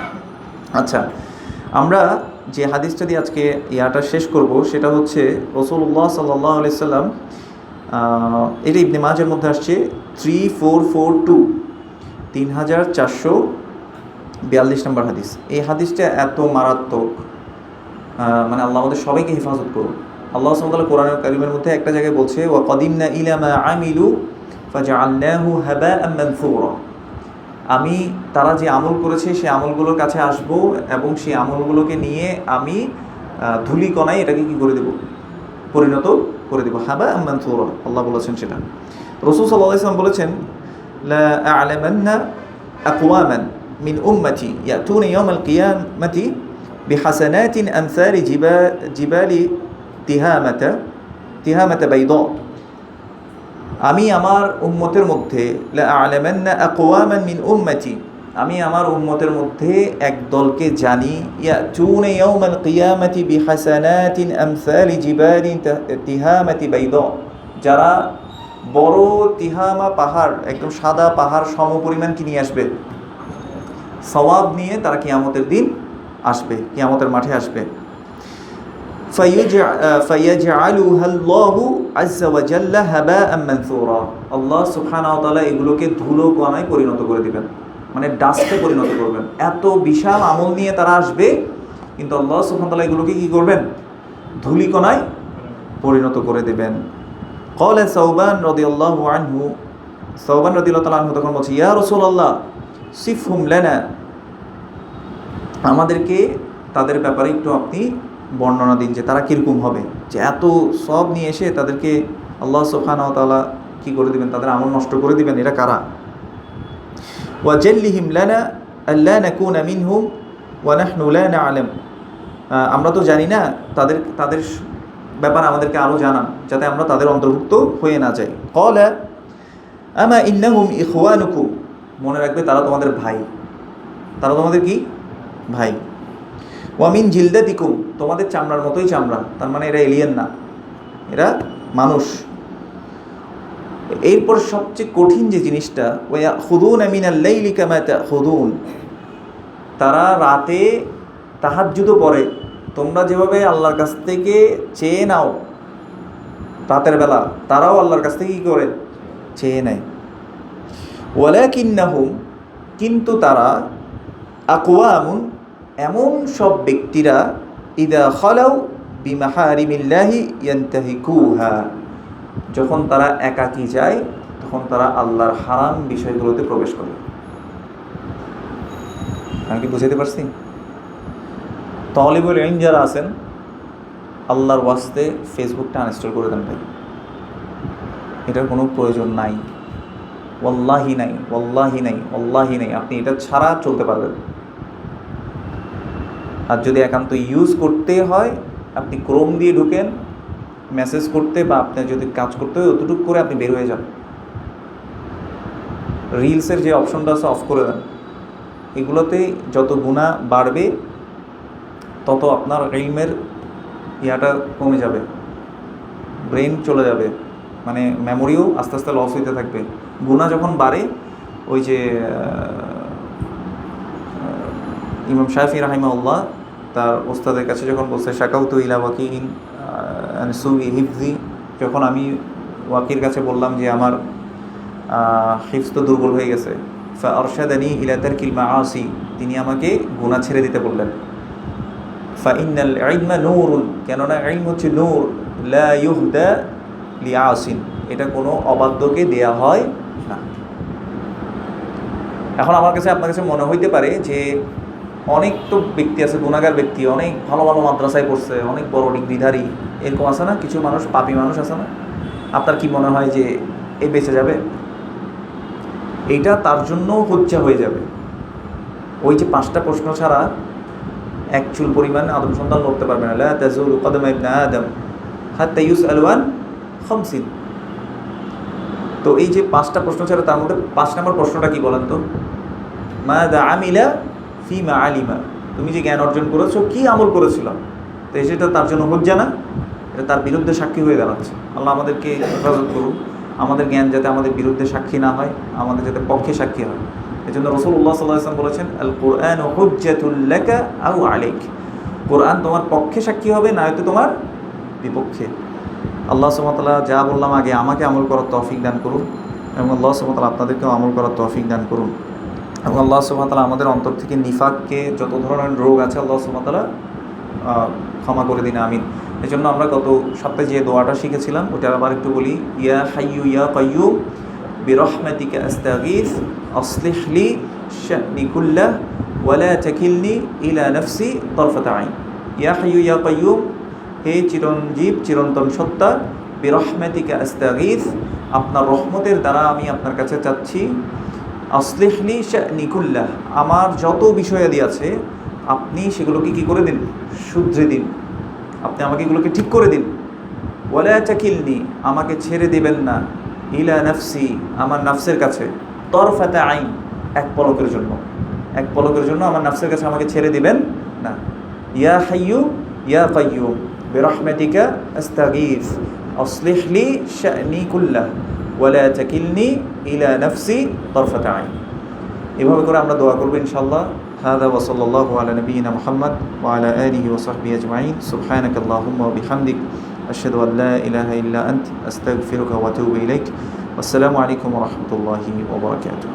আচ্ছা, আমরা যে হাদিসটা দিয়ে আজকে ইয়াটা শেষ করব সেটা হচ্ছে রাসূলুল্লাহ সাল্লাল্লাহু আলাইহি সাল্লাম, এটা ইবনে মাজার মধ্যে আসছে 3442, 3442 নম্বর হাদিস। এই হাদিসটা এত মারাত্মক, মানে আল্লাহ আমাদের সবাইকে হেফাজত করুন। আল্লাহ সুবহানাহু ওয়া তাআলা কোরআনুল কারীমের মধ্যে একটা জায়গায় বলছে, ওয়া কাদিমনা ইলা মা আমিলু ফাজআলনাহু হাবাআম মানসুরা, আমি তারা যে আমল করেছে সেই আমলগুলোর কাছে আসব এবং সেই আমলগুলোকে নিয়ে আমি ধূলিকণায় এটাকে কী করে দেব, পরিণত করে দেব, হাবাআম মানসুরা, আল্লাহ বলেছেন সেটা। রাসূল সাল্লাল্লাহু আলাইহি ওয়াসাল্লাম বলেছেন, লা আ'লামান্না আকওয়ামান মিন উম্মতি ইয়াতুনা ইয়াওমাল কিয়ামাতি বিহাসানাতিন আমসালি জিবালি তিহামাতা বাইদা, আমি আমার উম্মতের মধ্যে, লা আ'লামান্না আকওয়ামান মিন উম্মতি, আমি আমার উম্মতের মধ্যে এক দলকে জানি, ইয়াতুনা ইয়াওমাল কিয়ামাতি বিহাসানাতিন আমসালি জিবালি তিহামাতি বাইদা, যারা বড় তিহামা পাহাড়, একদম সাদা পাহাড় সমপরিমাণ কি নিয়ে আসবে, সওয়াব নিয়ে তারা কিয়ামতের দিন আসবে, কিয়ামতের মাঠে আসবে। ফায়াজআলুহা আল্লাহু আযজা ওয়া জাল্লা হাবাআম মানসুরা, আল্লাহ সুবহানাহু ওয়া তাআলা এগুলোকে ধুলো কণায় পরিণত করে দিবেন, মানে ডাস্টে পরিণত করবেন। এত বিশাল আমল নিয়ে তারা আসবে, কিন্তু আল্লাহ সুবহানাহু ওয়া তাআলা এগুলোকে কী করবেন, ধূলিকণায় পরিণত করে দেবেন। ক্বালা সাওবান রাদিয়াল্লাহু আনহু, সাওবান রাদিয়াল্লাহু তাআলা আনহু তখন বলছে, ইয়া রাসূলুল্লাহ সিফহুম লানা, আমাদেরকে তাদের ব্যাপারে একটু আপনি বর্ণনা দিন যে তারা কীরকম হবে, যে এত সব নিয়ে এসে তাদেরকে আল্লাহ সুবহানাহু ওয়া তাআলা কী করে দিবেন, তাদের আমল নষ্ট করে দিবেন, এরা কারা। ওয়া জাল্লিহিম লানা আল্লা নাকুনা মিনহুম ওয়া নাহনু লা না'লাম, আমরা তো জানি না, তাদের ব্যাপারে আমাদেরকে আরও জানান যাতে আমরা তাদের অন্তর্ভুক্ত হয়ে না যাই। ক্বালা আমা ইন্নাহুম ইখওয়ানুকুম, মনে রাখবে তারা তোমাদের ভাই, তারা তোমাদের কি ভাই। ওয়ামিন জিলদাতিকুম, তোমাদের চামড়ার মতোই চামড়া, তার মানে এরা এলিয়েন না, এরা মানুষ। এরপর সবচেয়ে কঠিন যে জিনিসটা, ওয়ায়াখুযুনা মিনাল লাইলি কামা তাখুযুন, তারা রাতে তাহাজ্জুদও পড়ে, তোমরা যেভাবে আল্লাহর কাছ থেকে চেয়ে নাও রাতের বেলা, তারাও আল্লাহর কাছ থেকে কী করে চেয়ে নেয়। ওয়ালাকিন্নাহুম, কিন্তু তারা, আকওয়ামুন, এমন সব ব্যক্তিরা, ইদা খালাউ বিমাহারিমিল্লাহি ইয়ান্তাহিকুহা, যখন তারা একাকী যায় তখন তারা আল্লাহর হারাম বিষয়গুলোতে প্রবেশ করে। আমি কি বুঝাতে পারছি? তালিবুল ইলম যারা আছেন, আল্লাহর ওয়াস্তে ফেসবুকটা আনইনস্টল করে দেন ভাই, এটার কোনো প্রয়োজন নাই, ওয়াল্লাহি নাই, ওয়াল্লাহি নাই, ওয়াল্লাহি নাই, আপনি এটা ছাড়া চলতে পারবেন। আর যদি একান্ত ইউজ করতে হয়, আপনি ক্রোম দিয়ে ঢুকেন, মেসেজ করতে বা আপনার যদি কাজ করতে হয় অতটুকু করে আপনি বের হয়ে যান। রিলসের যে অপশনটা আছে অফ করে দেন। এগুলোতে যত গুনাহ বাড়বে তত আপনার ইলমের ইয়াটা কমে যাবে, ব্রেন চলে যাবে, মানে মেমোরিও আস্তে আস্তে লস হইতে থাকবে। গুনাহ যখন বাড়ে, ওই যে ইমাম শাফি রাহিমাহুল্লাহ তার ওস্তাদের কাছে যখন বলছে, শাকাউতু ইলা ওয়াকিইন আন সুই হিফজি, যখন আমি ওয়াকির কাছে বললাম যে আমার হিফজ তো দুর্বল হয়ে গেছে, ফা আরশাদানি ইলা তারকিল মাআসি, তিনি আমাকে গুনাহ ছেড়ে দিতে বললেন। ফা ইন্নাল ইলমা নূরুন, কেননা ইলম হচ্ছে নূর, লা ইউহদা লিআসিন, এটা কোনো অবাধ্যকে দেয়া হয় না। এখন আমার কাছে আপনার কাছে মনে হইতে পারে যে অনেক তো ব্যক্তি আছে, গুনাহগার ব্যক্তি, অনেক ভালো ভালো মাদ্রাসায় পড়ছে, অনেক বড় ডিগ্রিধারী, এরকম আছে না, কিছু মানুষ পাপী মানুষ আছে না, আপনার কি মনে হয় যে এ বেঁচে যাবে? এইটা তার জন্য হচ্ছে হয়ে যাবে। ওই যে 5টা প্রশ্ন ছাড়া এক চুল পরিমাণ আদম সন্তান লড়তে পারবে না। লা তাজুলু কদমা ইবনে আদম হাত্তা ইউসআলু আন খামসিন। তো এই যে 5টা প্রশ্ন ছাড়া, তার মধ্যে 5 নম্বর প্রশ্নটা কি বলেন তো? মাযা আমিলা ফিমা আলিমা, তুমি যে জ্ঞান অর্জন করেছো কি আমল করেছিল? তো সেটা তার জন্য হুজ্জা না, এটা তার বিরুদ্ধে সাক্ষী হয়ে দাঁড়াচ্ছে। আল্লাহ আমাদেরকে হেফাজত করুন, আমাদের জ্ঞান যাতে আমাদের বিরুদ্ধে সাক্ষী না হয়, আমাদের যাতে পক্ষে সাক্ষী হয়। এই জন্য রাসূলুল্লাহ সাল্লাল্লাহু আলাইহি ওয়াসাল্লাম বলেছেন, আল কুরআনু হুজ্জাতুল লাকা আও আলাইক, কোরআন তোমার পক্ষে সাক্ষী হবে, না হয়তো তোমার বিপক্ষে। আল্লাহ সুবহানাহু ওয়া তাআলা যা বললাম আগে, আমাকে আমল করার তৌফিক দান করুন, এবং আল্লাহ সুবহানাহু ওয়া তাআলা আপনাদেরকেও আমল করার তৌফিক দান করুন। এবং আল্লাহ সুবহানাহু ওয়া তাআলা আমাদের অন্তর থেকে নিফাককে, যত ধরনের রোগ আছে, আল্লাহ সুবহানাহু ওয়া তাআলা ক্ষমা করে দিন, আমিন। এই জন্য আমরা গত সপ্তাহে যে দোয়াটা শিখেছিলাম ওটা আবার একটু বলি। ইয়া হাইয়ু ইয়া কাইয়ুম বিরহমাতিকা আস্তাগীথ আসলিহ লি শা'নি কুল্লাহ ওয়া লা তাকিলনি ইলা নাফসি তারফাতা আইন। ইয়া হাইয়ু ইয়া কাইয়ুম, হে চিরঞ্জীব চিরন্তন সত্তা, বিরহমাতিকা আস্তাগীথ, আপনার রহমতের দ্বারা আমি আপনার কাছে চাচ্ছি, আসলিহ লি শা'নি কুল্লাহ, আমার যত বিষয়াদি আছে আপনি সেগুলোকে কী করে দিন? শুধরে দিন, আপনি আমাকে এগুলোকে ঠিক করে দিন। ওয়ালা তাকিলনি, আমাকে ছেড়ে দেবেন না, ইলা নাফসি, আমার নাফসের কাছে, তরফাতা আইন, এক পলকের জন্য, এক পলকের জন্য আমার নাফসের কাছে আমাকে ছেড়ে দিবেন না। ইয়া হাইয়ু ইয়া কাইয়ুম বিরহমাতিকা আস্তাগীথ আসলিহ লি শা'নি কুল্লাহ ওয়ালা তাকিলনি ইলা নাফসি তরফাতা আইন। এভাবে করে আমরা দোয়া করব ইনশাআল্লাহ। هذا وصلى الله على نبينا محمد وعلى آله وصحبه أجمعين. سبحانك اللهم وبحمدك أشهد أن لا إله إلا أنت أستغفرك وأتوب إليك. والسلام عليكم ورحمة الله وبركاته.